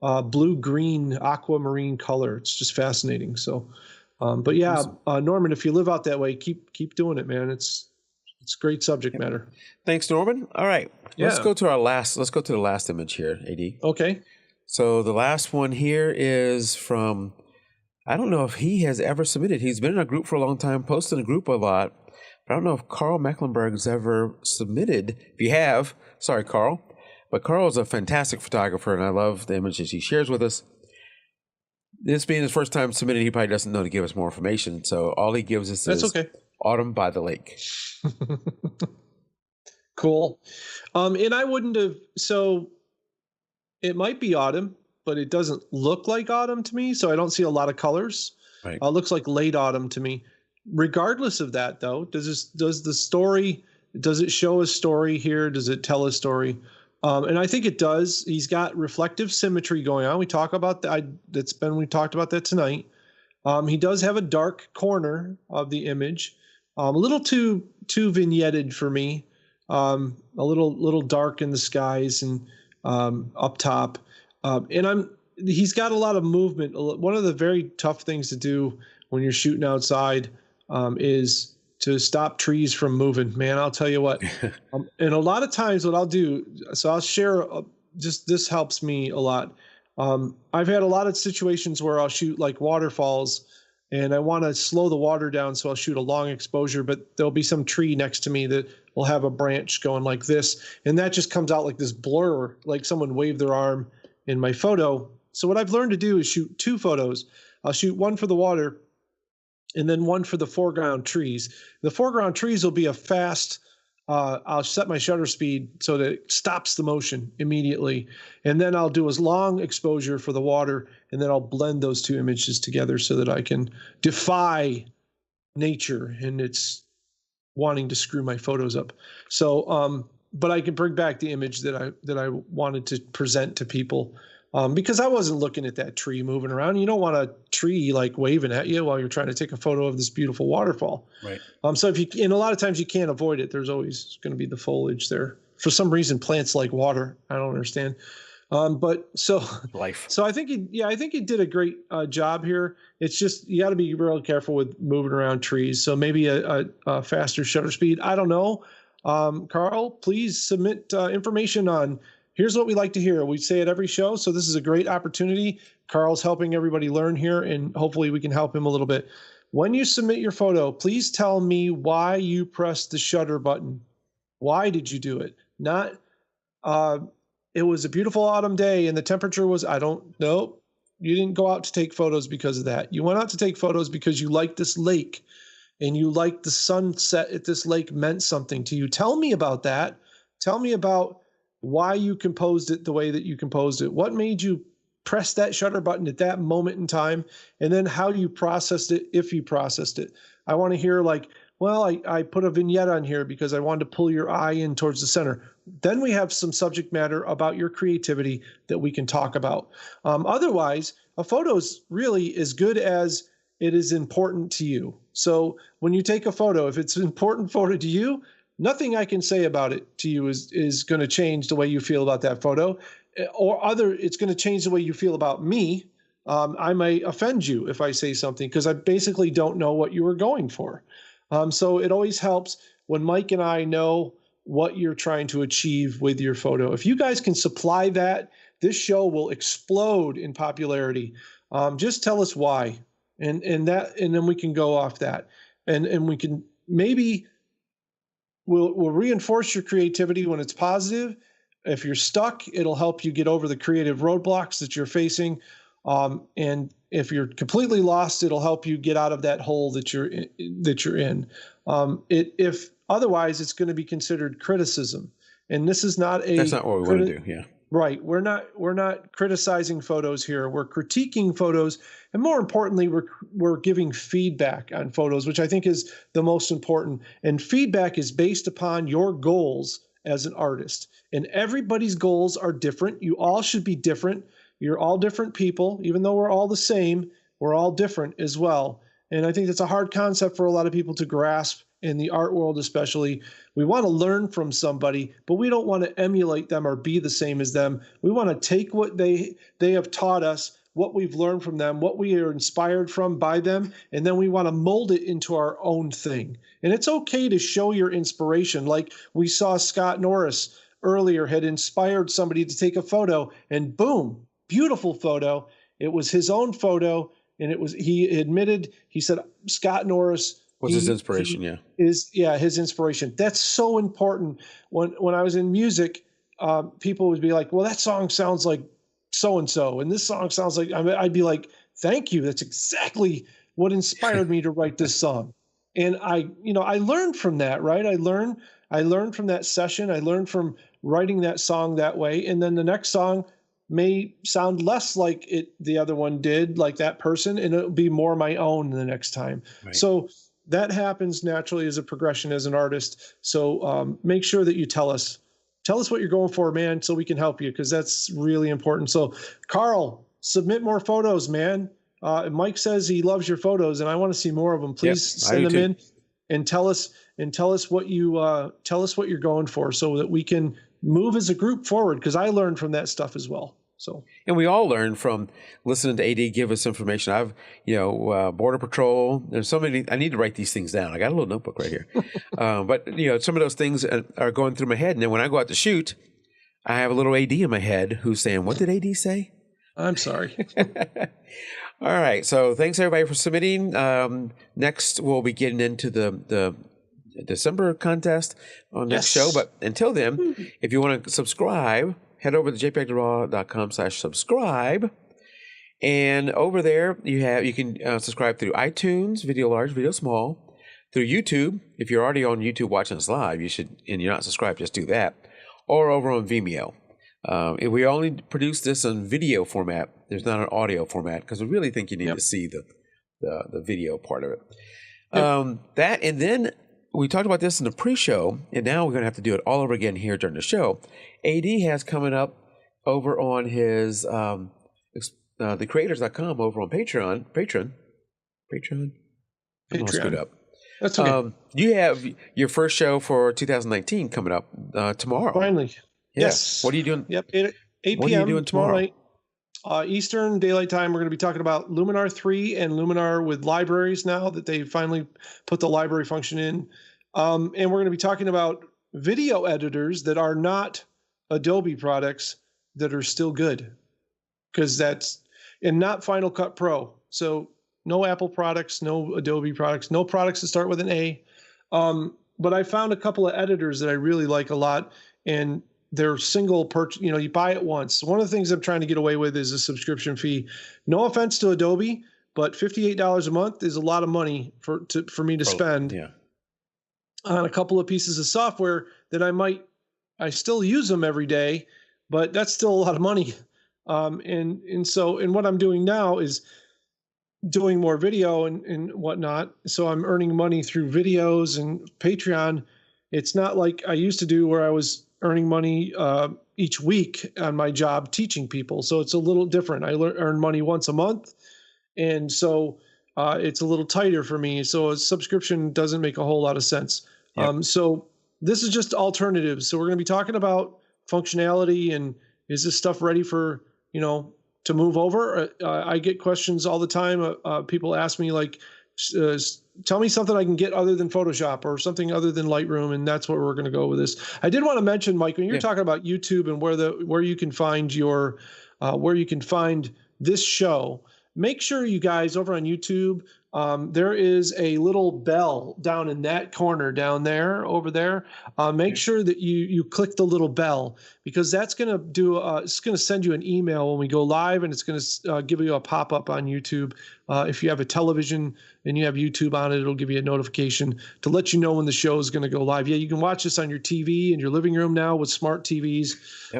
blue-green aquamarine color. It's just fascinating. So, but yeah, Norman, if you live out that way, keep doing it, man. It's great subject matter. Thanks, Norman. All right, let's go to the last image here, AD. Okay. So the last one here is from, I don't know if he has ever submitted. He's been in a group for a long time, posted in a group a lot. I don't know if Carl Mecklenburg's ever submitted. If you have, sorry, Carl. But Carl is a fantastic photographer, and I love the images he shares with us. this being his first time submitting, he probably doesn't know to give us more information. So all he gives us is autumn by the lake. Cool. And I wouldn't have, so it might be autumn, but it doesn't look like autumn to me. So I don't see a lot of colors. Right. Looks like late autumn to me. Regardless of that, though, does the story, does it show a story here? Does it tell a story? And I think it does. He's got reflective symmetry going on. We talk about that. We talked about that tonight. He does have a dark corner of the image, a little too vignetted for me. A little dark in the skies and up top. He's got a lot of movement. One of the very tough things to do when you're shooting outside is to stop trees from moving. Man, I'll tell you what. And a lot of times what I'll do, so I'll share, just this helps me a lot. I've had a lot of situations where I'll shoot like waterfalls and I want to slow the water down, so I'll shoot a long exposure, but there'll be some tree next to me that will have a branch going like this, and that just comes out like this blur, like someone waved their arm in my photo. So what I've learned to do is shoot two photos. I'll shoot one for the water and then one for the foreground trees. The foreground trees will be a fast, I'll set my shutter speed so that it stops the motion immediately. And then I'll do a long exposure for the water, and then I'll blend those two images together so that I can defy nature and its wanting to screw my photos up. So, but I can bring back the image that I wanted to present to people. Because I wasn't looking at that tree moving around. You don't want a tree like waving at you while you're trying to take a photo of this beautiful waterfall. Right. So and a lot of times you can't avoid it. There's always going to be the foliage there. For some reason, plants like water. I don't understand. But so life. So I think he did a great job here. It's just you got to be real careful with moving around trees. So maybe a faster shutter speed. I don't know. Carl, please submit information on. Here's what we like to hear. We say it every show, so this is a great opportunity. Carl's helping everybody learn here, and hopefully we can help him a little bit. When you submit your photo, please tell me why you pressed the shutter button. Why did you do it? Not, it was a beautiful autumn day and the temperature was, no, you didn't go out to take photos because of that. You went out to take photos because you liked this lake and you liked the sunset at this lake meant something to you. Tell me about that. Tell me about why you composed it the way that you composed it. What made you press that shutter button at that moment in time? And then how you processed it, if you processed it. I want to hear like, well, I put a vignette on here because I wanted to pull your eye in towards the center. Then we have some subject matter about your creativity that we can talk about. Otherwise, a photo is really as good as it is important to you. So when you take a photo, if it's an important photo to you, nothing I can say about it to you is going to change the way you feel about that photo, it's going to change the way you feel about me. I may offend you if I say something because I basically don't know what you were going for. So it always helps when Mike and I know what you're trying to achieve with your photo. If you guys can supply that, this show will explode in popularity. Just tell us why, and then we can go off that, and we can maybe. We'll reinforce your creativity when it's positive. If you're stuck, it'll help you get over the creative roadblocks that you're facing. And if you're completely lost, it'll help you get out of that hole that you're in. If otherwise, it's going to be considered criticism. And this is not That's not what we want to do. Yeah. Right. We're not criticizing photos here. We're critiquing photos. And more importantly, we're giving feedback on photos, which I think is the most important. And feedback is based upon your goals as an artist. And everybody's goals are different. You all should be different. You're all different people. Even though we're all the same, we're all different as well. And I think that's a hard concept for a lot of people to grasp in the art world, especially. We want to learn from somebody, but we don't want to emulate them or be the same as them. We want to take what they have taught us, what we've learned from them, what we are inspired from by them, and then we want to mold it into our own thing. And it's okay to show your inspiration. Like we saw Scott Norris earlier had inspired somebody to take a photo, and boom, beautiful photo. It was his own photo, and he said Scott Norris was his inspiration. His inspiration. That's so important. When I was in music, people would be like, well, that song sounds like so-and-so, and this song sounds like, I'd be like, thank you. That's exactly what inspired me to write this song. And I learned from that, right? I learned from that session. I learned from writing that song that way. And then the next song may sound less like the other one did, like that person, and it'll be more my own the next time. Right. So that happens naturally as a progression as an artist. So make sure that you tell us what you're going for, man, so we can help you, because that's really important. So Carl, submit more photos, man. Mike says he loves your photos, and I want to see more of them. Please send them in and tell us what you're going for, so that we can move as a group forward, because I learned from that stuff as well. So, and we all learn from listening to AD give us information. I've, Border Patrol. There's so many. I need to write these things down. I got a little notebook right here. But some of those things are going through my head, and then when I go out to shoot, I have a little AD in my head who's saying, "What did AD say?" I'm sorry. All right. So thanks everybody for submitting. Next, we'll be getting into the December contest on next show. But until then, if you want to subscribe, head over to jpegtheraw.com/subscribe. And over there, you can subscribe through iTunes, video large, video small, through YouTube. If you're already on YouTube watching us live, and you're not subscribed, just do that. Or over on Vimeo. If we only produce this in video format, there's not an audio format, because we really think you need to see the video part of it. That, and then we talked about this in the pre-show, and now we're going to have to do it all over again here during the show. AD has coming up over on his thecreators.com over on Patreon. I'm all screwed up. That's okay. You have your first show for 2019 coming up tomorrow. Finally. Yeah. Yes. What are you doing? Yep. 8 p.m. What are you doing tomorrow night? Eastern Daylight Time. We're going to be talking about Luminar 3 and Luminar with libraries now that they finally put the library function in. And we're going to be talking about video editors that are not Adobe products that are still good. And not Final Cut Pro. So no Apple products, no Adobe products, no products that start with an A. But I found a couple of editors that I really like a lot, and they're single purchase. You buy it once. One of the things I'm trying to get away with is a subscription fee. No offense to Adobe, but $58 a month is a lot of money for me to spend on a couple of pieces of software that I still use them every day, but that's still a lot of money. And what I'm doing now is doing more video and whatnot. So I'm earning money through videos and Patreon. It's not like I used to do, where I was earning money each week on my job teaching people. So it's a little different. I earn money once a month. And so it's a little tighter for me. So a subscription doesn't make a whole lot of sense. Yep. So this is just alternatives. So we're going to be talking about functionality, and is this stuff ready for, to move over? I get questions all the time. People ask me, like, tell me something I can get other than Photoshop or something other than Lightroom, and that's where we're going to go with this. I did want to mention, Mike, when you're talking about YouTube and where you can find this show, make sure you guys over on YouTube, there is a little bell down in that corner down there over there. Make sure that you click the little bell, because that's going to it's going to send you an email when we go live, and it's going to give you a pop-up on YouTube. If you have a television and you have YouTube on it, it'll give you a notification to let you know when the show is going to go live. Yeah, you can watch this on your TV in your living room now with smart TVs,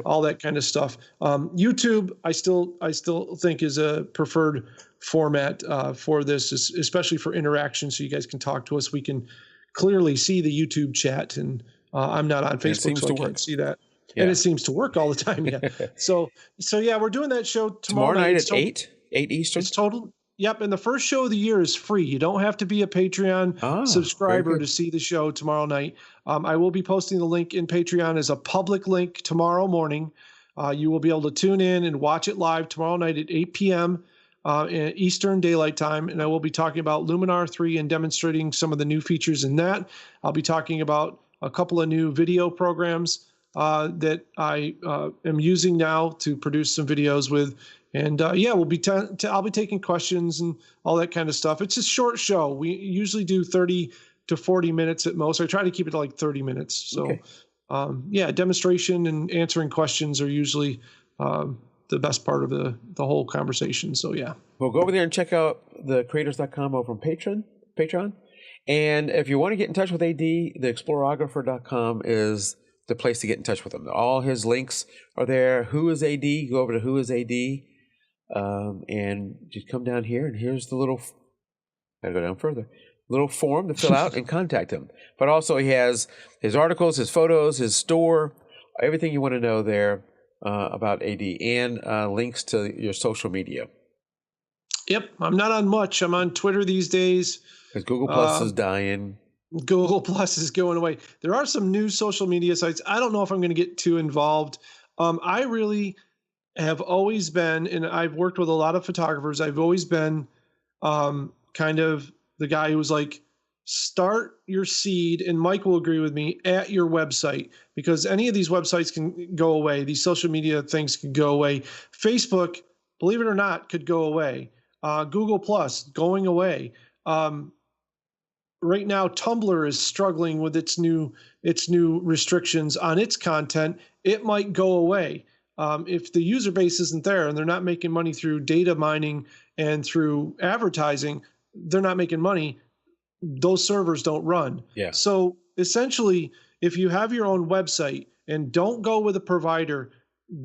all that kind of stuff. YouTube, I still think is a preferred format for this, especially for interaction, so you guys can talk to us. We can clearly see the YouTube chat, and I'm not on Facebook, so I can't see that. Yeah. And it seems to work all the time. Yeah. So yeah, we're doing that show tomorrow night at 8 Eastern. It's total. Yep. And the first show of the year is free. You don't have to be a Patreon subscriber to see the show tomorrow night. I will be posting the link in Patreon as a public link tomorrow morning. You will be able to tune in and watch it live tomorrow night at 8 p.m. Eastern Daylight Time. And I will be talking about Luminar 3 and demonstrating some of the new features in that. I'll be talking about a couple of new video programs that I am using now to produce some videos with. And I'll be taking questions and all that kind of stuff. It's a short show. We usually do 30 to 40 minutes at most. I try to keep it to like 30 minutes. So, demonstration and answering questions are usually the best part of the whole conversation. So yeah. Well, go over there and check out the creators.com over on Patreon. And if you want to get in touch with AD, the explorographer.com is the place to get in touch with him. All his links are there. Who is AD? Go over to Who is AD, and just come down here, and here's the little, gotta go down further, little form to fill out and contact him. But also he has his articles, his photos, his store, everything you want to know there about AD, and links to your social media. Yep, I'm not on much. I'm on Twitter these days. Because Google Plus is dying. Google Plus is going away. There are some new social media sites. I don't know if I'm going to get too involved. I really have always been, and I've worked with a lot of photographers, I've always been kind of the guy who was like, start your seed, and Mike will agree with me, at your website, because any of these websites can go away. These social media things can go away. Facebook, believe it or not, could go away. Google Plus going away. Right now, Tumblr is struggling with its new restrictions on its content. It might go away if the user base isn't there and they're not making money through data mining and through advertising. They're not making money. Those servers don't run. Yeah. So essentially, if you have your own website, and don't go with a provider,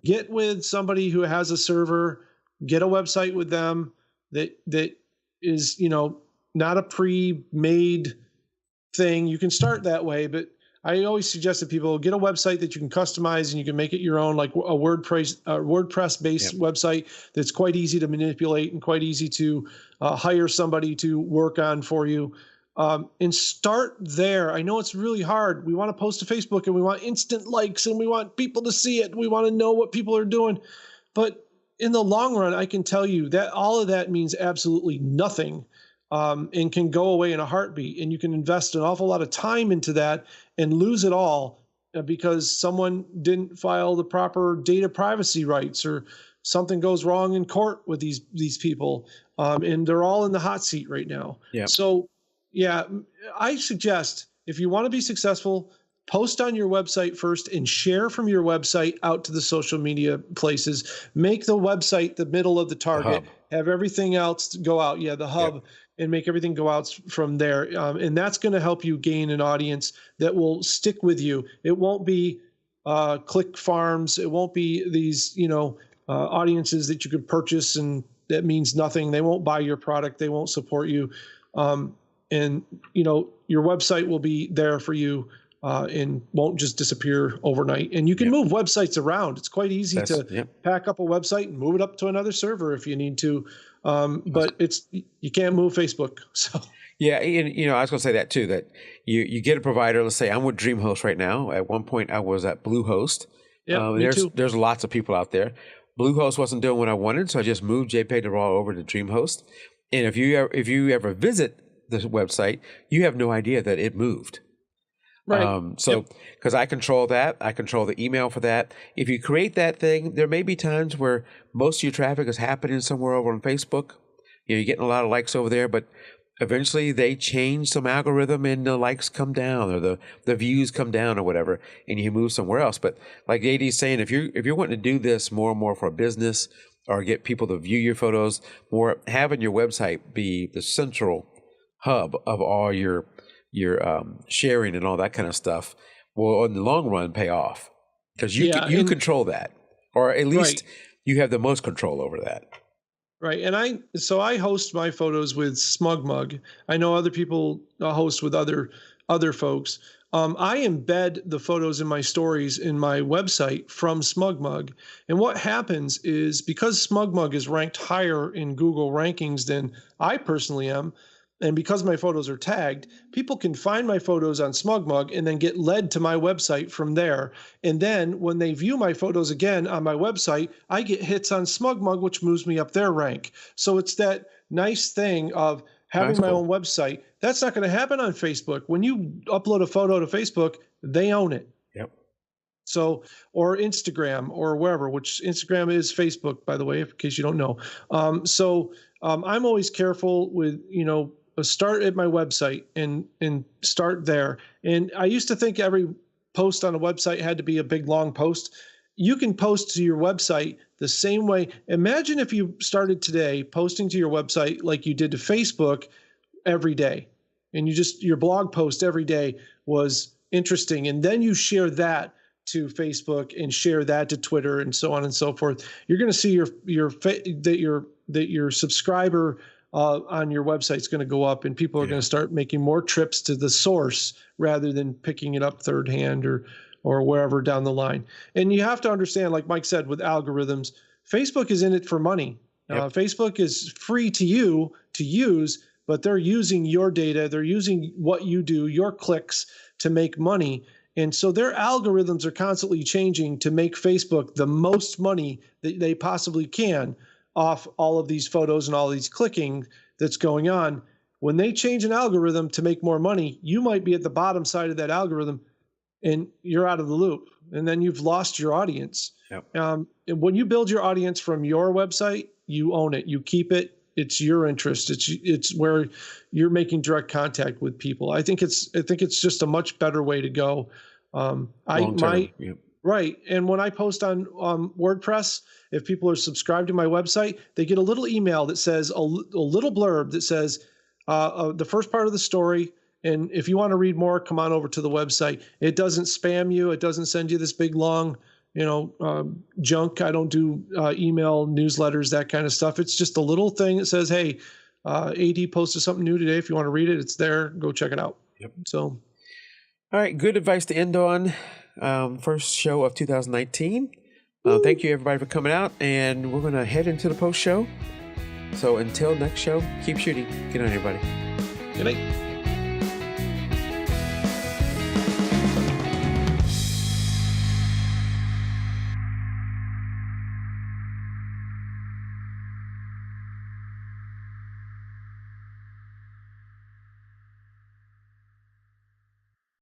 get with somebody who has a server. Get a website with them that is, not a pre-made thing. You can start that way, but I always suggest that people get a website that you can customize and you can make it your own, like a WordPress-based website that's quite easy to manipulate and quite easy to hire somebody to work on for you. And start there. I know it's really hard. We want to post to Facebook and we want instant likes and we want people to see it. We want to know what people are doing. But in the long run, I can tell you that all of that means absolutely nothing. And can go away in a heartbeat. And you can invest an awful lot of time into that and lose it all because someone didn't file the proper data privacy rights, or something goes wrong in court with these people. And they're all in the hot seat right now. Yeah. So, yeah, I suggest if you want to be successful, post on your website first and share from your website out to the social media places. Make the website the middle of the target. Have everything else go out. Yeah, the hub. Yep. And make everything go out from there. And that's going to help you gain an audience that will stick with you. It won't be click farms. It won't be these, audiences that you could purchase and that means nothing. They won't buy your product. They won't support you. And your website will be there for you and won't just disappear overnight. And you can move websites around. It's quite easy to pack up a website and move it up to another server if you need to. But you can't move Facebook. So yeah, and I was going to say that too. That you get a provider. Let's say I'm with DreamHost right now. At one point, I was at Bluehost. Yeah, me too. There's lots of people out there. Bluehost wasn't doing what I wanted, so I just moved JPEG to RAW over to DreamHost. And if you ever visit the website, you have no idea that it moved. Right. Because I control that, I control the email for that. If you create that thing, there may be times where most of your traffic is happening somewhere over on Facebook. You're getting a lot of likes over there, but eventually they change some algorithm and the likes come down, or the views come down, or whatever, and you move somewhere else. But like AD's saying, if you're wanting to do this more and more for a business, or get people to view your photos more, having your website be the central hub of all your sharing and all that kind of stuff will in the long run pay off, because you control that, or at least you have the most control over that. Right. And I host my photos with SmugMug. I know other people host with other folks. I embed the photos in my stories in my website from SmugMug. And what happens is, because SmugMug is ranked higher in Google rankings than I personally am, and because my photos are tagged, people can find my photos on SmugMug and then get led to my website from there. And then when they view my photos again on my website, I get hits on SmugMug, which moves me up their rank. So it's that nice thing of having my own website. That's not going to happen on Facebook. When you upload a photo to Facebook, they own it. Yep. So, or Instagram or wherever, which Instagram is Facebook, by the way, in case you don't know. I'm always careful with, start at my website and start there. And I used to think every post on a website had to be a big long post. you can post to your website the same way. Imagine if you started today posting to your website like you did to Facebook every day, and your blog post every day was interesting, and then you share that to Facebook and share that to Twitter and so on and so forth. You're going to see that your subscriber on your website is going to go up, and people are going to start making more trips to the source rather than picking it up third hand or wherever down the line. And you have to understand, like Mike said, with algorithms, Facebook is in it for money. Facebook is free to you to use, but they're using your data. They're using what you do, your clicks, to make money. And so their algorithms are constantly changing to make Facebook the most money that they possibly can off all of these photos and all these clicking that's going on. When they change an algorithm to make more money, you might be at the bottom side of that algorithm and you're out of the loop. And then you've lost your audience. And when you build your audience from your website, you own it. You keep it. It's your interest. It's where you're making direct contact with people. I think it's just a much better way to go. Right. And when I post on WordPress, if people are subscribed to my website, they get a little email that says a little blurb that says the first part of the story. And if you want to read more, come on over to the website. It doesn't spam you. It doesn't send you this big long, junk. I don't do email newsletters, that kind of stuff. It's just a little thing that says, hey, AD posted something new today. If you want to read it, it's there. Go check it out. So, all right. Good advice to end on. First show of 2019. Thank you everybody for coming out, and we're going to head into the post show. So until next show, keep shooting. Good night, everybody. Good night.